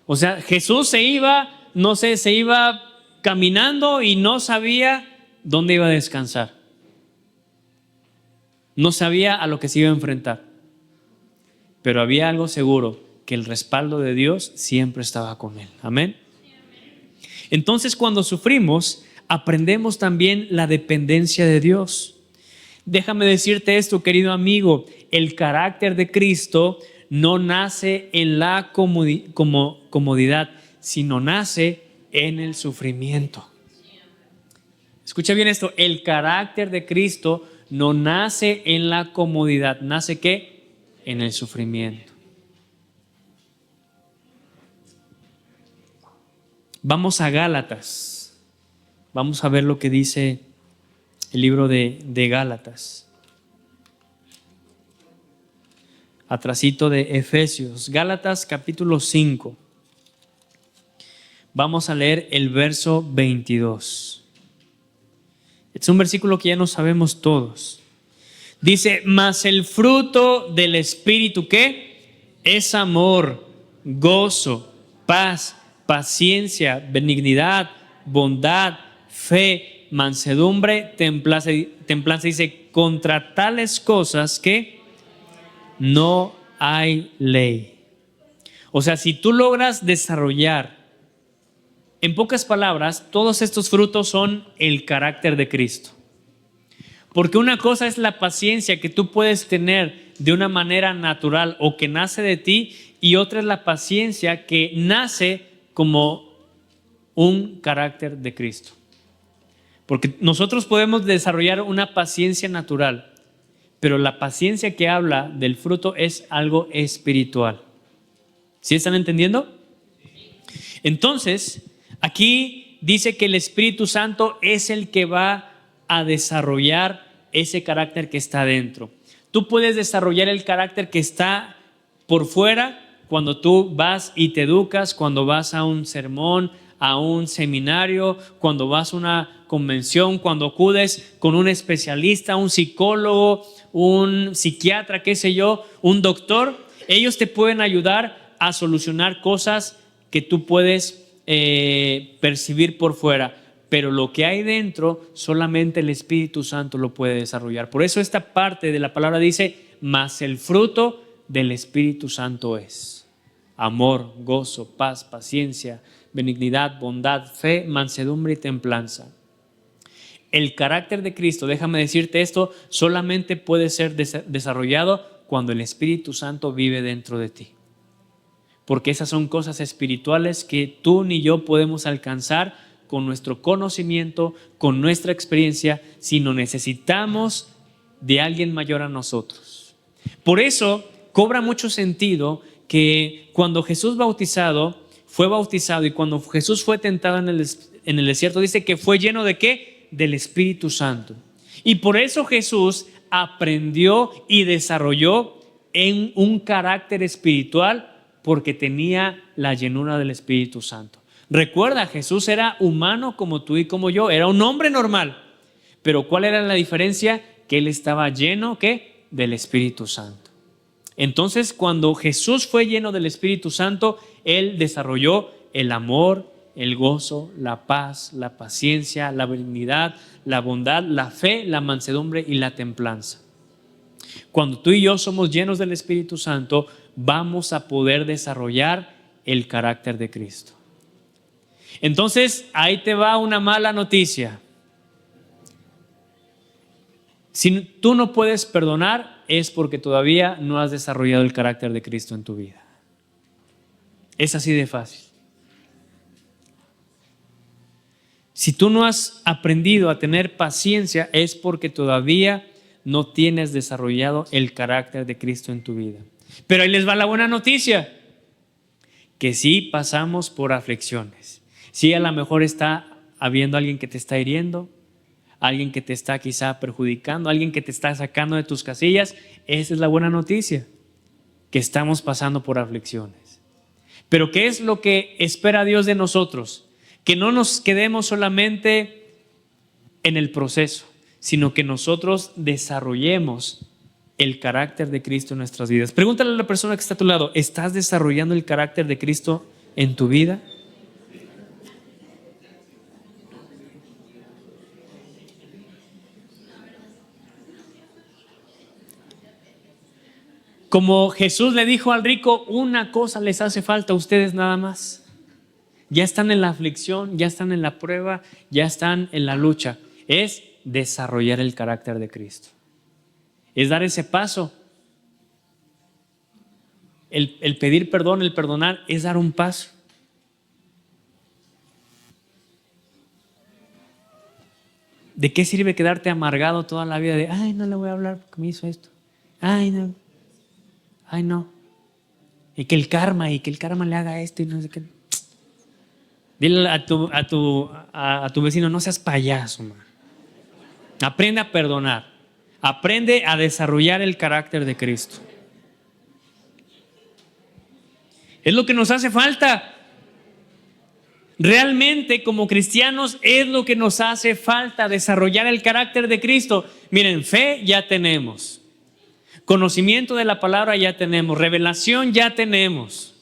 O sea, Jesús se iba caminando y no sabía dónde iba a descansar. No sabía a lo que se iba a enfrentar. Pero había algo seguro, porque el respaldo de Dios siempre estaba con él. Amén. Entonces, cuando sufrimos, aprendemos también la dependencia de Dios. Déjame decirte esto, querido amigo, el carácter de Cristo no nace en la comodidad, sino nace en el sufrimiento. Escucha bien esto, el carácter de Cristo no nace en la comodidad, ¿nace qué? En el sufrimiento. Vamos a Gálatas, vamos a ver lo que dice el libro de Gálatas. Atrasito de Efesios, Gálatas capítulo 5. Vamos a leer el verso 22. Es un versículo que ya no sabemos todos. Dice, mas el fruto del Espíritu, ¿qué? Es amor, gozo, paz, paciencia, benignidad, bondad, fe, mansedumbre, templanza. Dice, contra tales cosas que no hay ley. O sea, si tú logras desarrollar, en pocas palabras, todos estos frutos son el carácter de Cristo. Porque una cosa es la paciencia que tú puedes tener de una manera natural o que nace de ti, y otra es la paciencia que nace como un carácter de Cristo. Porque nosotros podemos desarrollar una paciencia natural, pero la paciencia que habla del fruto es algo espiritual. ¿Sí están entendiendo? Entonces, aquí dice que el Espíritu Santo es el que va a desarrollar ese carácter que está dentro. Tú puedes desarrollar el carácter que está por fuera cuando tú vas y te educas, cuando vas a un sermón, a un seminario, cuando vas a una convención, cuando acudes con un especialista, un psicólogo, un psiquiatra, qué sé yo, un doctor. Ellos te pueden ayudar a solucionar cosas que tú puedes percibir por fuera, pero lo que hay dentro solamente el Espíritu Santo lo puede desarrollar. Por eso esta parte de la palabra dice, mas el fruto del Espíritu Santo es amor, gozo, paz, paciencia, benignidad, bondad, fe, mansedumbre y templanza. El carácter de Cristo, déjame decirte esto, solamente puede ser desarrollado cuando el Espíritu Santo vive dentro de ti. Porque esas son cosas espirituales que tú ni yo podemos alcanzar con nuestro conocimiento, con nuestra experiencia, sino necesitamos de alguien mayor a nosotros. Por eso cobra mucho sentido que cuando Jesús fue bautizado y cuando Jesús fue tentado en el desierto, dice que fue lleno ¿de qué? Del Espíritu Santo. Y por eso Jesús aprendió y desarrolló en un carácter espiritual, porque tenía la llenura del Espíritu Santo. Recuerda, Jesús era humano como tú y como yo, era un hombre normal. Pero ¿cuál era la diferencia? Que él estaba lleno, ¿qué? Del Espíritu Santo. Entonces, cuando Jesús fue lleno del Espíritu Santo, él desarrolló el amor, el gozo, la paz, la paciencia, la benignidad, la bondad, la fe, la mansedumbre y la templanza. Cuando tú y yo somos llenos del Espíritu Santo, vamos a poder desarrollar el carácter de Cristo. Entonces, ahí te va una mala noticia. Si tú no puedes perdonar, es porque todavía no has desarrollado el carácter de Cristo en tu vida. Es así de fácil. Si tú no has aprendido a tener paciencia, es porque todavía no tienes desarrollado el carácter de Cristo en tu vida. Pero ahí les va la buena noticia, que sí pasamos por aflicciones. Sí, a lo mejor está habiendo alguien que te está hiriendo, alguien que te está quizá perjudicando, alguien que te está sacando de tus casillas. Esa es la buena noticia, que estamos pasando por aflicciones. Pero ¿qué es lo que espera Dios de nosotros? Que no nos quedemos solamente en el proceso, sino que nosotros desarrollemos el carácter de Cristo en nuestras vidas. Pregúntale a la persona que está a tu lado, ¿estás desarrollando el carácter de Cristo en tu vida? Como Jesús le dijo al rico, una cosa les hace falta a ustedes nada más. Ya están en la aflicción, ya están en la prueba, ya están en la lucha. Es desarrollar el carácter de Cristo. Es dar ese paso. El pedir perdón, el perdonar, es dar un paso. ¿De qué sirve quedarte amargado toda la vida de, ay, no le voy a hablar porque me hizo esto? Ay, no. Ay, no. Y que el karma le haga esto y no sé qué. Dile a tu vecino, no seas payaso, man. Aprende a perdonar. Aprende a desarrollar el carácter de Cristo. Es lo que nos hace falta. Realmente, como cristianos, es lo que nos hace falta, desarrollar el carácter de Cristo. Miren, fe ya tenemos. Conocimiento de la palabra ya tenemos. Revelación ya tenemos.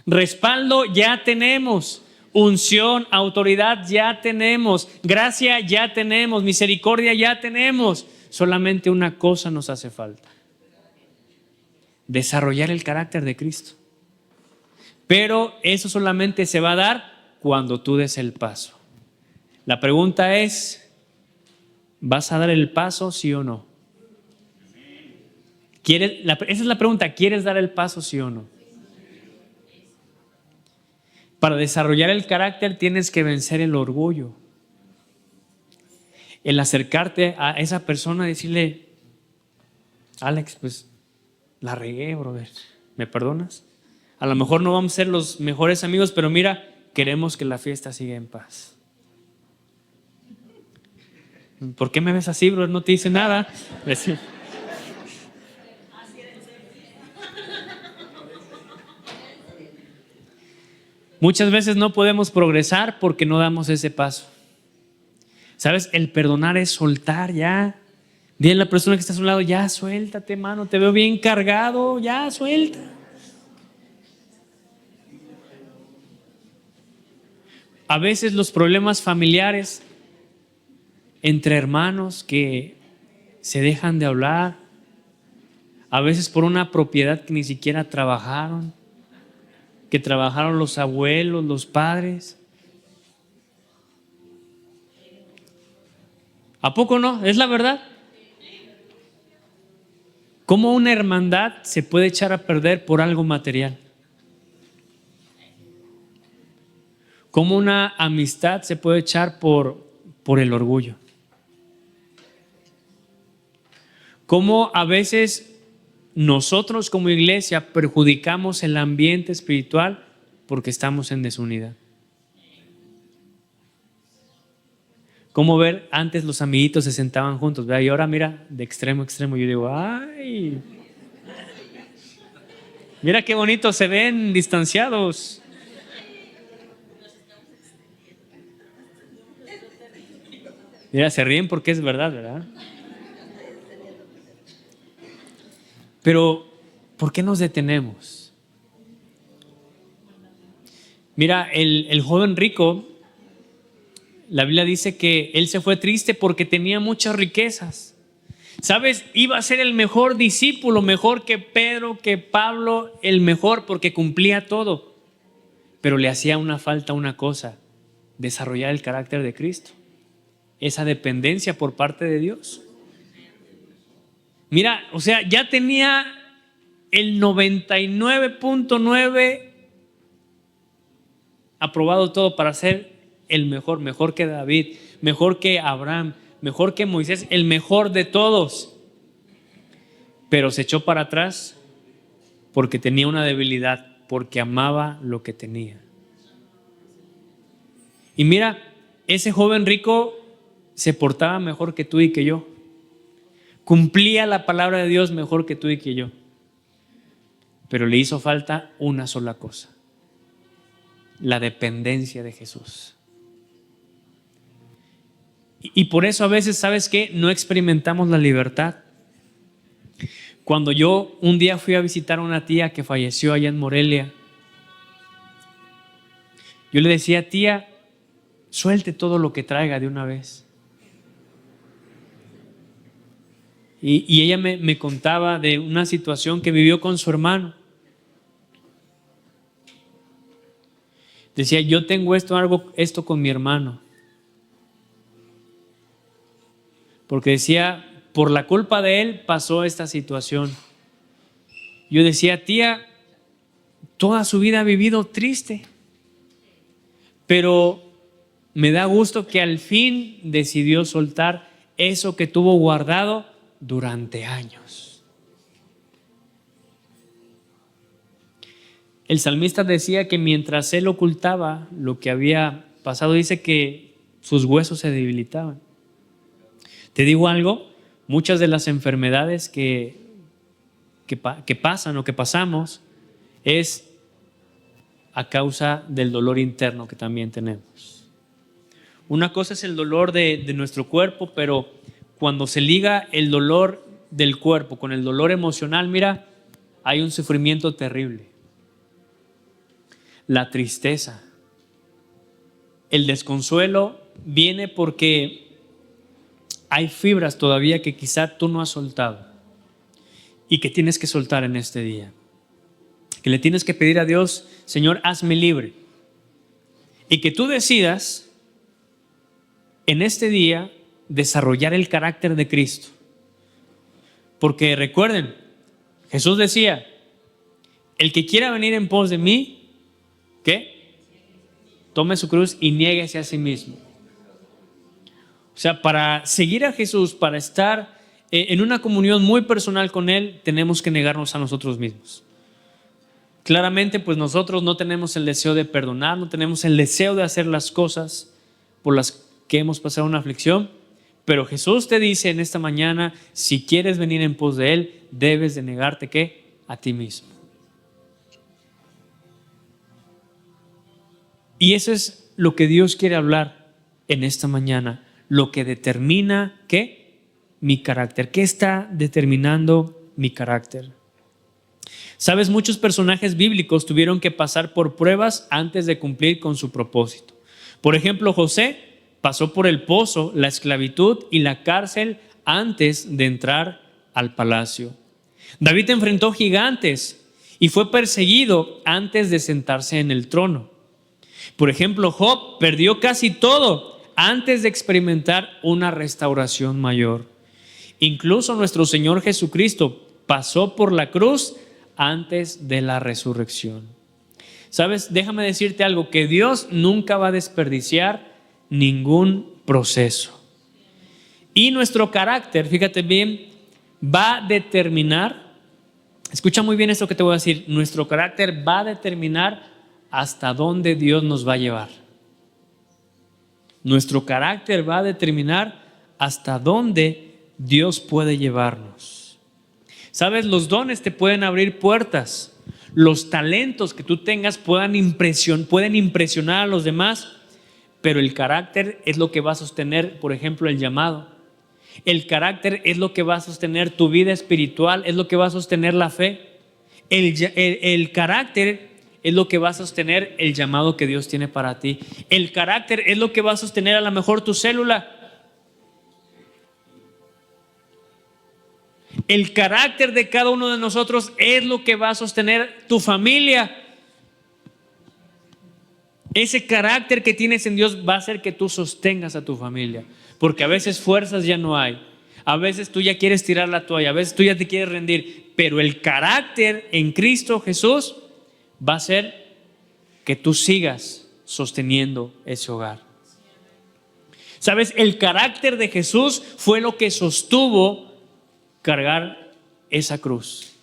Respaldo ya tenemos. Unción, autoridad ya tenemos. Gracia ya tenemos. Misericordia ya tenemos. Solamente una cosa nos hace falta: desarrollar el carácter de Cristo. Pero eso solamente se va a dar cuando tú des el paso. La pregunta es, ¿vas a dar el paso, sí o no? Esa es la pregunta, ¿quieres dar el paso, sí o no? Para desarrollar el carácter tienes que vencer el orgullo. El acercarte a esa persona y decirle, Alex, pues la regué, brother, ¿me perdonas? A lo mejor no vamos a ser los mejores amigos, pero mira, queremos que la fiesta siga en paz. ¿Por qué me ves así, bro? No te hice nada. Muchas veces no podemos progresar porque no damos ese paso. ¿Sabes? El perdonar es soltar ya. Dile a la persona que está a su lado, ya suéltate, mano, te veo bien cargado, ya suelta. A veces los problemas familiares entre hermanos que se dejan de hablar, a veces por una propiedad que ni siquiera trabajaron, que trabajaron los abuelos, los padres. ¿A poco no? ¿Es la verdad? ¿Cómo una hermandad se puede echar a perder por algo material? ¿Cómo una amistad se puede echar por el orgullo? ¿Cómo a veces nosotros como iglesia perjudicamos el ambiente espiritual porque estamos en desunidad? ¿Cómo ver? Antes los amiguitos se sentaban juntos, ¿verdad? Y ahora mira, de extremo a extremo. Yo digo, ¡ay! Mira qué bonito se ven distanciados. Mira, se ríen porque es verdad, ¿verdad? Pero, ¿por qué nos detenemos? Mira, el joven rico, la Biblia dice que él se fue triste porque tenía muchas riquezas. ¿Sabes? Iba a ser el mejor discípulo, mejor que Pedro, que Pablo, el mejor porque cumplía todo. Pero le hacía una falta una cosa: desarrollar el carácter de Cristo. Esa dependencia por parte de Dios. Mira, o sea, ya tenía el 99.9 aprobado todo para ser el mejor, mejor que David, mejor que Abraham, mejor que Moisés, el mejor de todos. Pero se echó para atrás porque tenía una debilidad, porque amaba lo que tenía. Y mira, ese joven rico se portaba mejor que tú y que yo. Cumplía la palabra de Dios mejor que tú y que yo. Pero le hizo falta una sola cosa: la dependencia de Jesús. Y por eso a veces, ¿sabes qué? No experimentamos la libertad. Cuando yo un día fui a visitar a una tía que falleció allá en Morelia, yo le decía, tía, suelte todo lo que traiga de una vez. Y ella me contaba de una situación que vivió con su hermano. Decía, yo tengo esto con mi hermano. Porque decía, por la culpa de él pasó esta situación. Yo decía, tía, toda su vida ha vivido triste. Pero me da gusto que al fin decidió soltar eso que tuvo guardado durante años. El salmista decía que mientras él ocultaba lo que había pasado, dice que sus huesos se debilitaban. Te digo algo, muchas de las enfermedades que pasan o que pasamos es a causa del dolor interno que también tenemos. Una cosa es el dolor de nuestro cuerpo, pero cuando se liga el dolor del cuerpo con el dolor emocional, mira, hay un sufrimiento terrible. La tristeza, el desconsuelo viene porque hay fibras todavía que quizá tú no has soltado y que tienes que soltar en este día. Que le tienes que pedir a Dios, Señor, hazme libre. Y que tú decidas en este día desarrollar el carácter de Cristo. Porque recuerden, Jesús decía, el que quiera venir en pos de mí, ¿qué? Tome su cruz y niéguese a sí mismo. O sea, para seguir a Jesús, para estar en una comunión muy personal con Él, tenemos que negarnos a nosotros mismos. Claramente, pues nosotros no tenemos el deseo de perdonar, no tenemos el deseo de hacer las cosas por las que hemos pasado una aflicción, pero Jesús te dice en esta mañana, si quieres venir en pos de Él, debes de negarte, ¿qué? A ti mismo. Y eso es lo que Dios quiere hablar en esta mañana, lo que determina, ¿qué? Mi carácter. ¿Qué está determinando mi carácter? Sabes, muchos personajes bíblicos tuvieron que pasar por pruebas antes de cumplir con su propósito. Por ejemplo, José pasó por el pozo, la esclavitud y la cárcel antes de entrar al palacio. David enfrentó gigantes y fue perseguido antes de sentarse en el trono. Por ejemplo, Job perdió casi todo antes de experimentar una restauración mayor. Incluso nuestro Señor Jesucristo pasó por la cruz antes de la resurrección. ¿Sabes? Déjame decirte algo, que Dios nunca va a desperdiciar ningún proceso. Y nuestro carácter, fíjate bien, va a determinar, escucha muy bien esto que te voy a decir, nuestro carácter va a determinar hasta dónde Dios nos va a llevar. Nuestro carácter va a determinar hasta dónde Dios puede llevarnos. ¿Sabes? Los dones te pueden abrir puertas. Los talentos que tú tengas pueden impresionar a los demás, pero el carácter es lo que va a sostener, por ejemplo, el llamado. El carácter es lo que va a sostener tu vida espiritual, es lo que va a sostener la fe. El carácter es lo que va a sostener el llamado que Dios tiene para ti. El carácter es lo que va a sostener a lo mejor tu célula. El carácter de cada uno de nosotros es lo que va a sostener tu familia. Ese carácter que tienes en Dios va a hacer que tú sostengas a tu familia. Porque a veces fuerzas ya no hay. A veces tú ya quieres tirar la toalla. A veces tú ya te quieres rendir. Pero el carácter en Cristo Jesús va a hacer que tú sigas sosteniendo ese hogar. ¿Sabes? El carácter de Jesús fue lo que sostuvo cargar esa cruz.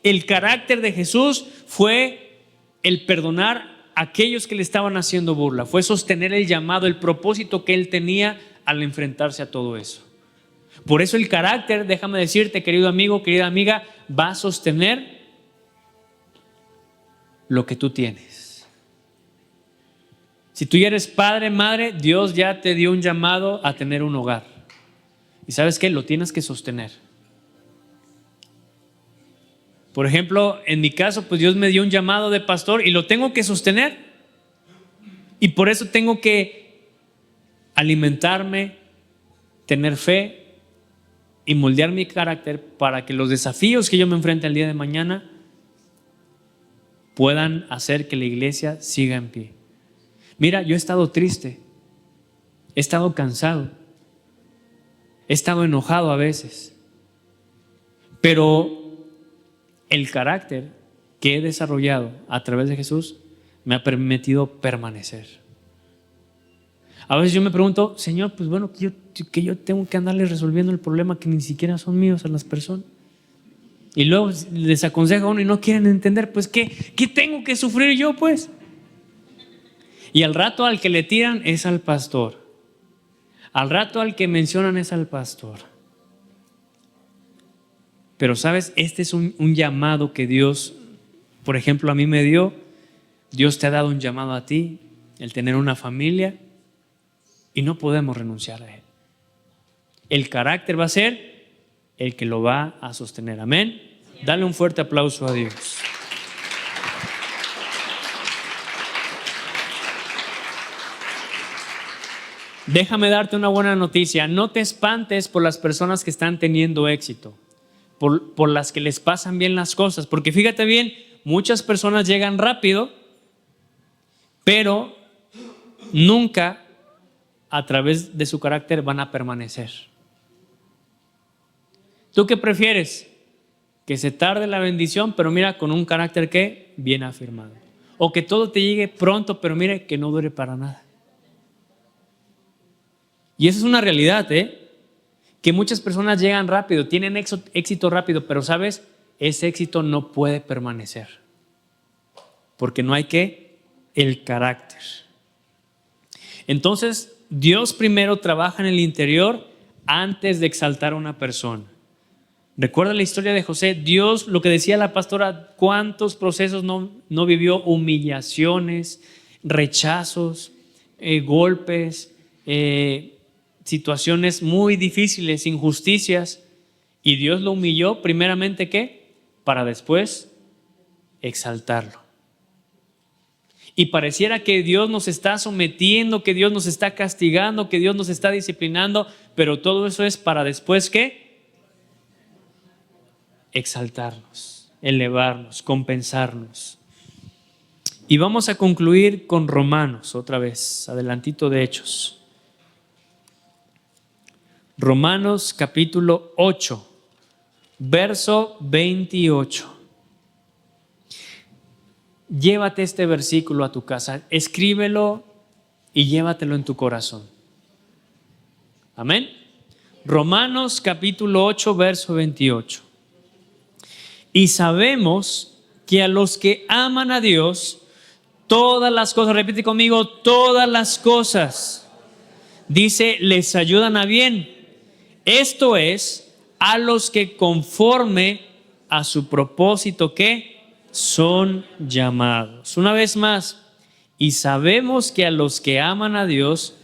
El carácter de Jesús fue el perdonar a aquellos que le estaban haciendo burla. Fue sostener el llamado, el propósito que él tenía al enfrentarse a todo eso. Por eso el carácter, déjame decirte, querido amigo, querida amiga, va a sostener lo que tú tienes. Si tú ya eres padre, madre, Dios ya te dio un llamado a tener un hogar. ¿Y sabes qué? Lo tienes que sostener. Por ejemplo, en mi caso, pues Dios me dio un llamado de pastor y lo tengo que sostener. Y por eso tengo que alimentarme, tener fe y moldear mi carácter para que los desafíos que yo me enfrente el día de mañana puedan hacer que la iglesia siga en pie. Mira, yo he estado triste, he estado cansado, he estado enojado a veces, pero el carácter que he desarrollado a través de Jesús me ha permitido permanecer. A veces yo me pregunto, Señor, pues bueno, que yo tengo que andarles resolviendo el problema que ni siquiera son míos a las personas. Y luego les aconseja a uno y no quieren entender, pues ¿qué tengo que sufrir yo pues? Y al rato al que le tiran es al pastor. Al rato al que mencionan es al pastor. Pero sabes, este es un llamado que Dios, por ejemplo, a mí me dio. Dios te ha dado un llamado a ti, el tener una familia, y no podemos renunciar a él. El carácter va a ser el que lo va a sostener. Amén. Dale un fuerte aplauso a Dios. Déjame darte una buena noticia. No te espantes por las personas que están teniendo éxito, por las que les pasan bien las cosas, porque fíjate bien, muchas personas llegan rápido, pero nunca a través de su carácter van a permanecer. ¿Tú qué prefieres? Que se tarde la bendición, pero mira, con un carácter que bien afirmado. O que todo te llegue pronto, pero mire, que no dure para nada. Y esa es una realidad, que muchas personas llegan rápido, tienen éxito rápido, pero sabes, ese éxito no puede permanecer. Porque no hay el carácter. Entonces, Dios primero trabaja en el interior antes de exaltar a una persona. Recuerda la historia de José. Dios, lo que decía la pastora, cuántos procesos no vivió, humillaciones, rechazos, golpes, situaciones muy difíciles, injusticias, y Dios lo humilló primeramente ¿qué? Para después exaltarlo. Y pareciera que Dios nos está sometiendo, que Dios nos está castigando, que Dios nos está disciplinando, pero todo eso es para después ¿qué? Exaltarnos, elevarnos, compensarnos. Y vamos a concluir con Romanos, otra vez, adelantito de Hechos. Romanos capítulo 8, verso 28. Llévate este versículo a tu casa, escríbelo y llévatelo en tu corazón. Amén. Romanos capítulo 8, verso 28. Y sabemos que a los que aman a Dios, todas las cosas, repite conmigo, todas las cosas, dice, les ayudan a bien. Esto es, a los que conforme a su propósito ¿qué? Son llamados. Una vez más, y sabemos que a los que aman a Dios,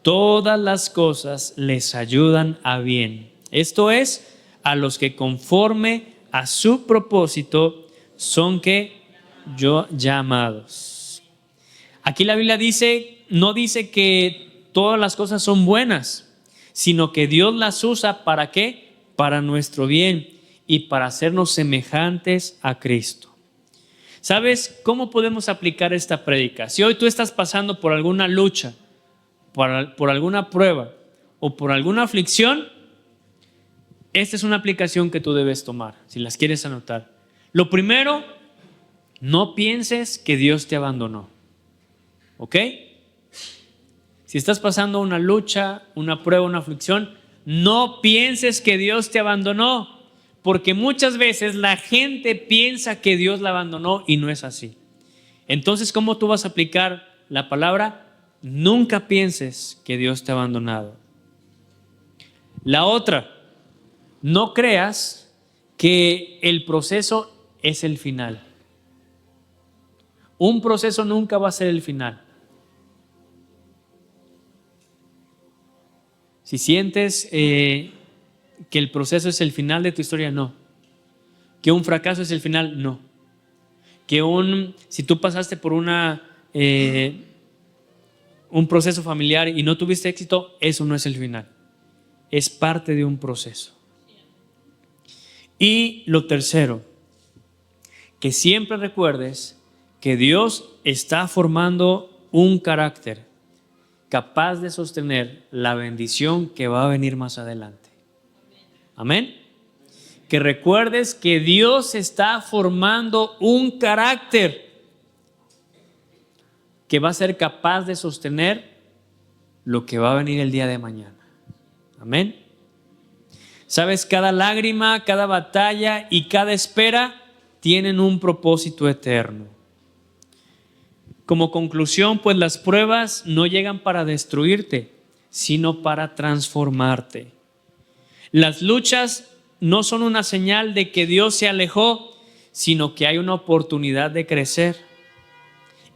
todas las cosas les ayudan a bien. Esto es, a los que conforme a su propósito son ¿qué? Llamados. Aquí la Biblia no dice que todas las cosas son buenas, sino que Dios las usa ¿para qué? Para nuestro bien y para hacernos semejantes a Cristo. ¿Sabes cómo podemos aplicar esta prédica? Si hoy tú estás pasando por alguna lucha, por alguna prueba o por alguna aflicción, esta es una aplicación que tú debes tomar, si las quieres anotar. Lo primero, no pienses que Dios te abandonó. ¿Ok? Si estás pasando una lucha, una prueba, una aflicción, no pienses que Dios te abandonó. Porque muchas veces la gente piensa que Dios la abandonó y no es así. Entonces, ¿cómo tú vas a aplicar la palabra? Nunca pienses que Dios te ha abandonado. La otra, no creas que el proceso es el final. Un proceso nunca va a ser el final. Si sientes que el proceso es el final de tu historia, no. Que un fracaso es el final, no. Que si tú pasaste por un proceso familiar y no tuviste éxito, eso no es el final. Es parte de un proceso. Y lo tercero, que siempre recuerdes que Dios está formando un carácter capaz de sostener la bendición que va a venir más adelante. Amén. Que recuerdes que Dios está formando un carácter que va a ser capaz de sostener lo que va a venir el día de mañana. Amén. Sabes, cada lágrima, cada batalla y cada espera tienen un propósito eterno. Como conclusión, pues las pruebas no llegan para destruirte, sino para transformarte. Las luchas no son una señal de que Dios se alejó, sino que hay una oportunidad de crecer.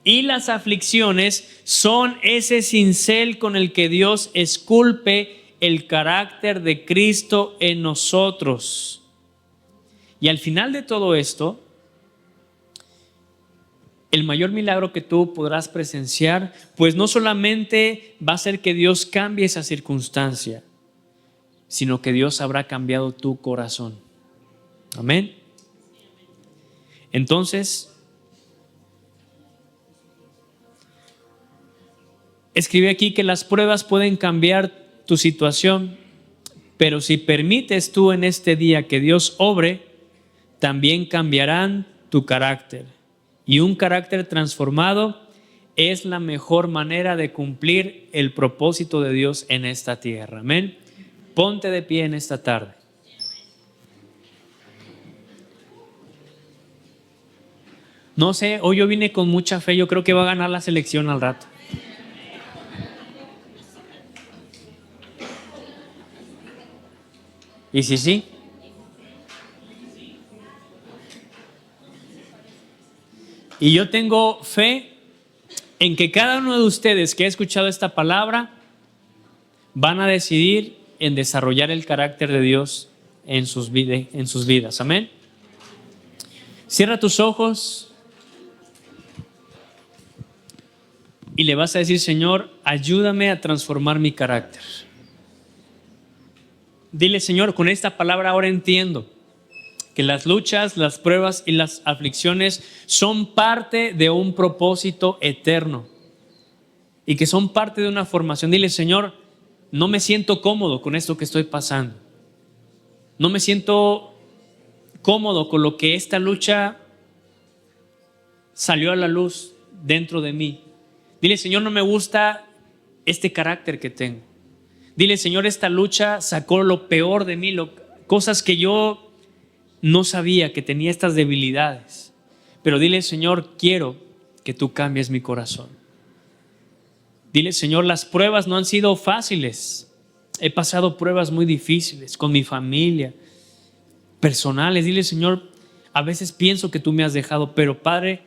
Y las aflicciones son ese cincel con el que Dios esculpe el carácter de Cristo en nosotros. Y al final de todo esto, el mayor milagro que tú podrás presenciar, pues no solamente va a ser que Dios cambie esa circunstancia, sino que Dios habrá cambiado tu corazón. Amén. Entonces, escribe aquí que las pruebas pueden cambiar tu situación, pero si permites tú en este día que Dios obre, también cambiarán tu carácter. Y un carácter transformado es la mejor manera de cumplir el propósito de Dios en esta tierra. Amén. Ponte de pie en esta tarde. No sé, hoy yo vine con mucha fe, yo creo que va a ganar la selección al rato. ¿Y si sí? Y yo tengo fe en que cada uno de ustedes que ha escuchado esta palabra van a decidir en desarrollar el carácter de Dios en sus vidas. Amén. Cierra tus ojos y le vas a decir: Señor, ayúdame a transformar mi carácter. Dile: Señor, con esta palabra ahora entiendo que las luchas, las pruebas y las aflicciones son parte de un propósito eterno y que son parte de una formación. Dile: Señor, no me siento cómodo con esto que estoy pasando. No me siento cómodo con lo que esta lucha salió a la luz dentro de mí. Dile: Señor, no me gusta este carácter que tengo. Dile: Señor, esta lucha sacó lo peor de mí, cosas que yo no sabía, que tenía estas debilidades. Pero dile: Señor, quiero que tú cambies mi corazón. Dile: Señor, las pruebas no han sido fáciles. He pasado pruebas muy difíciles con mi familia, personales. Dile: Señor, a veces pienso que tú me has dejado, pero Padre,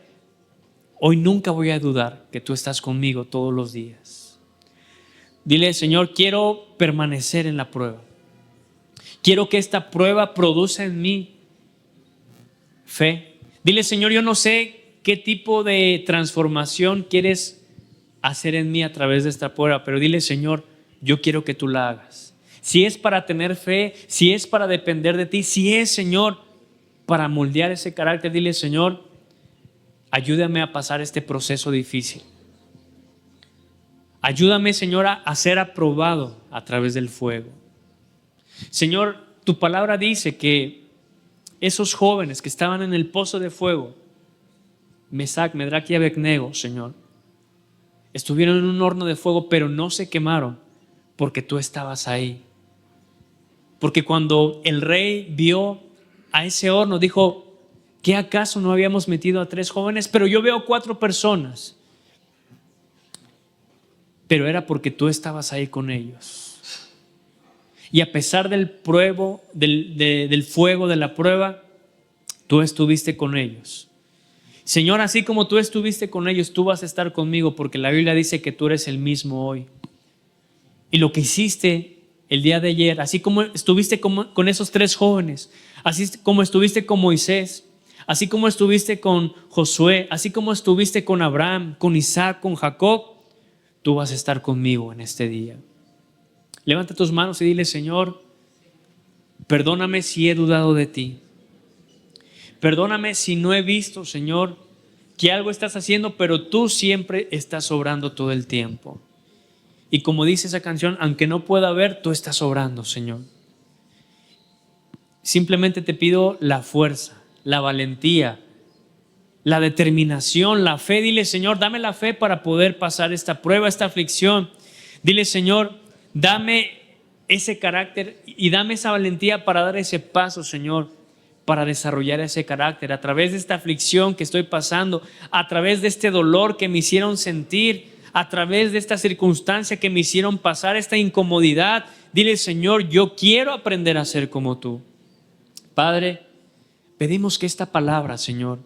hoy nunca voy a dudar que tú estás conmigo todos los días. Dile: Señor, quiero permanecer en la prueba. Quiero que esta prueba produzca en mí fe. Dile: Señor, yo no sé qué tipo de transformación quieres hacer en mí a través de esta prueba, pero dile: Señor, yo quiero que tú la hagas. Si es para tener fe, si es para depender de ti, si es, Señor, para moldear ese carácter, dile: Señor, ayúdame a pasar este proceso difícil. Ayúdame, Señor, a ser aprobado a través del fuego. Señor, tu palabra dice que esos jóvenes que estaban en el pozo de fuego, Mesac, Medrac y Abednego, Señor, estuvieron en un horno de fuego, pero no se quemaron porque tú estabas ahí. Porque cuando el rey vio a ese horno, dijo: ¿qué acaso no habíamos metido a 3 jóvenes? Pero yo veo 4 personas. Pero era porque tú estabas ahí con ellos. Y a pesar del fuego de la prueba, tú estuviste con ellos. Señor, así como tú estuviste con ellos, tú vas a estar conmigo, porque la Biblia dice que tú eres el mismo hoy. Y lo que hiciste el día de ayer, así como estuviste con esos 3 jóvenes, así como estuviste con Moisés, así como estuviste con Josué, así como estuviste con Abraham, con Isaac, con Jacob, tú vas a estar conmigo en este día. Levanta tus manos y dile: Señor, perdóname si he dudado de ti. Perdóname si no he visto, Señor, que algo estás haciendo, pero tú siempre estás obrando todo el tiempo. Y como dice esa canción, aunque no pueda ver, tú estás obrando, Señor. Simplemente te pido la fuerza, la valentía, la determinación, la fe. Dile, Señor, dame la fe para poder pasar esta prueba, esta aflicción. Dile, Señor, dame ese carácter y dame esa valentía para dar ese paso, Señor, para desarrollar ese carácter a través de esta aflicción que estoy pasando, a través de este dolor que me hicieron sentir, a través de esta circunstancia que me hicieron pasar, esta incomodidad. Dile, Señor, yo quiero aprender a ser como tú. Padre, pedimos que esta palabra, Señor,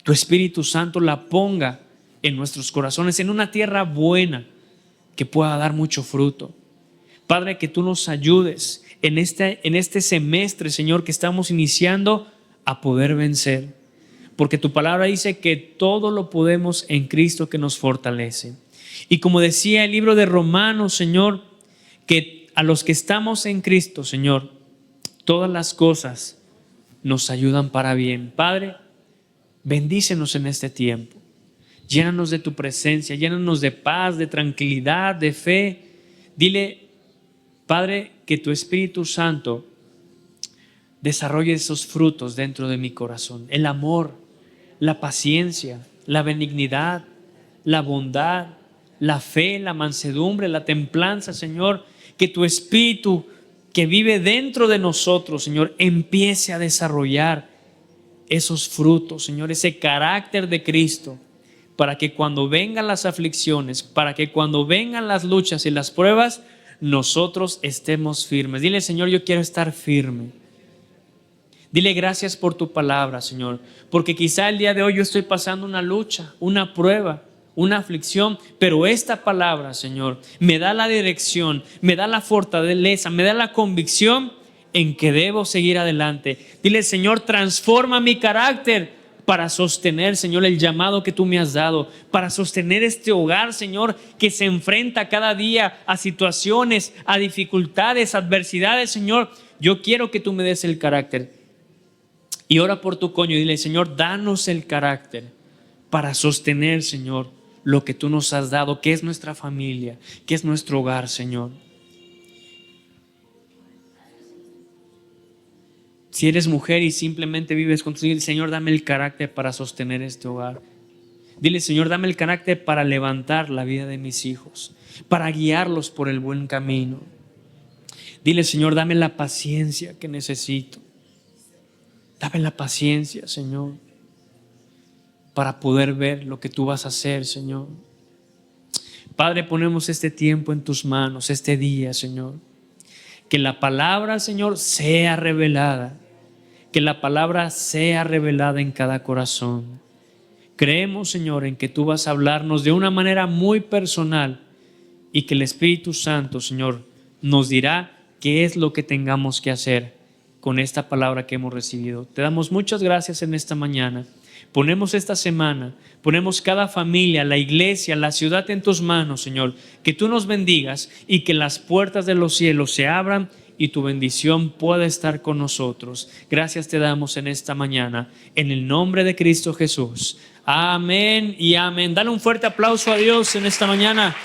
tu Espíritu Santo la ponga en nuestros corazones, en una tierra buena que pueda dar mucho fruto. Padre, que tú nos ayudes en este semestre, Señor, que estamos iniciando, a poder vencer. Porque tu palabra dice que todo lo podemos en Cristo que nos fortalece. Y como decía el libro de Romanos, Señor, que a los que estamos en Cristo, Señor, todas las cosas nos ayudan para bien. Padre, bendícenos en este tiempo. Llénanos de tu presencia, llénanos de paz, de tranquilidad, de fe. Dile, Padre, que tu Espíritu Santo desarrolle esos frutos dentro de mi corazón. El amor, la paciencia, la benignidad, la bondad, la fe, la mansedumbre, la templanza, Señor. Que tu Espíritu que vive dentro de nosotros, Señor, empiece a desarrollar esos frutos, Señor, ese carácter de Cristo, para que cuando vengan las aflicciones, para que cuando vengan las luchas y las pruebas, nosotros estemos firmes. Dile, Señor, yo quiero estar firme. Dile gracias por tu palabra, Señor, porque quizá el día de hoy yo estoy pasando una lucha, una prueba, una aflicción, pero esta palabra, Señor, me da la dirección, me da la fortaleza, me da la convicción en que debo seguir adelante. Dile, Señor, transforma mi carácter para sostener, Señor, el llamado que tú me has dado, para sostener este hogar, Señor, que se enfrenta cada día a situaciones, a dificultades, adversidades, Señor. Yo quiero que tú me des el carácter. Y ora por tu cónyuge, dile, Señor, danos el carácter para sostener, Señor, lo que tú nos has dado, que es nuestra familia, que es nuestro hogar, Señor. Si eres mujer y simplemente vives con tu Señor, dame el carácter para sostener este hogar. Dile, Señor, dame el carácter para levantar la vida de mis hijos, para guiarlos por el buen camino. Dile, Señor, dame la paciencia que necesito. Dame la paciencia, Señor, para poder ver lo que tú vas a hacer, Señor. Padre, ponemos este tiempo en tus manos, este día, Señor. Que la palabra, Señor, sea revelada. Que la palabra sea revelada en cada corazón. Creemos, Señor, en que tú vas a hablarnos de una manera muy personal y que el Espíritu Santo, Señor, nos dirá qué es lo que tengamos que hacer con esta palabra que hemos recibido. Te damos muchas gracias en esta mañana. Ponemos esta semana, ponemos cada familia, la iglesia, la ciudad en tus manos, Señor. Que tú nos bendigas y que las puertas de los cielos se abran y tu bendición pueda estar con nosotros. Gracias te damos en esta mañana, en el nombre de Cristo Jesús. Amén y amén. Dale un fuerte aplauso a Dios en esta mañana.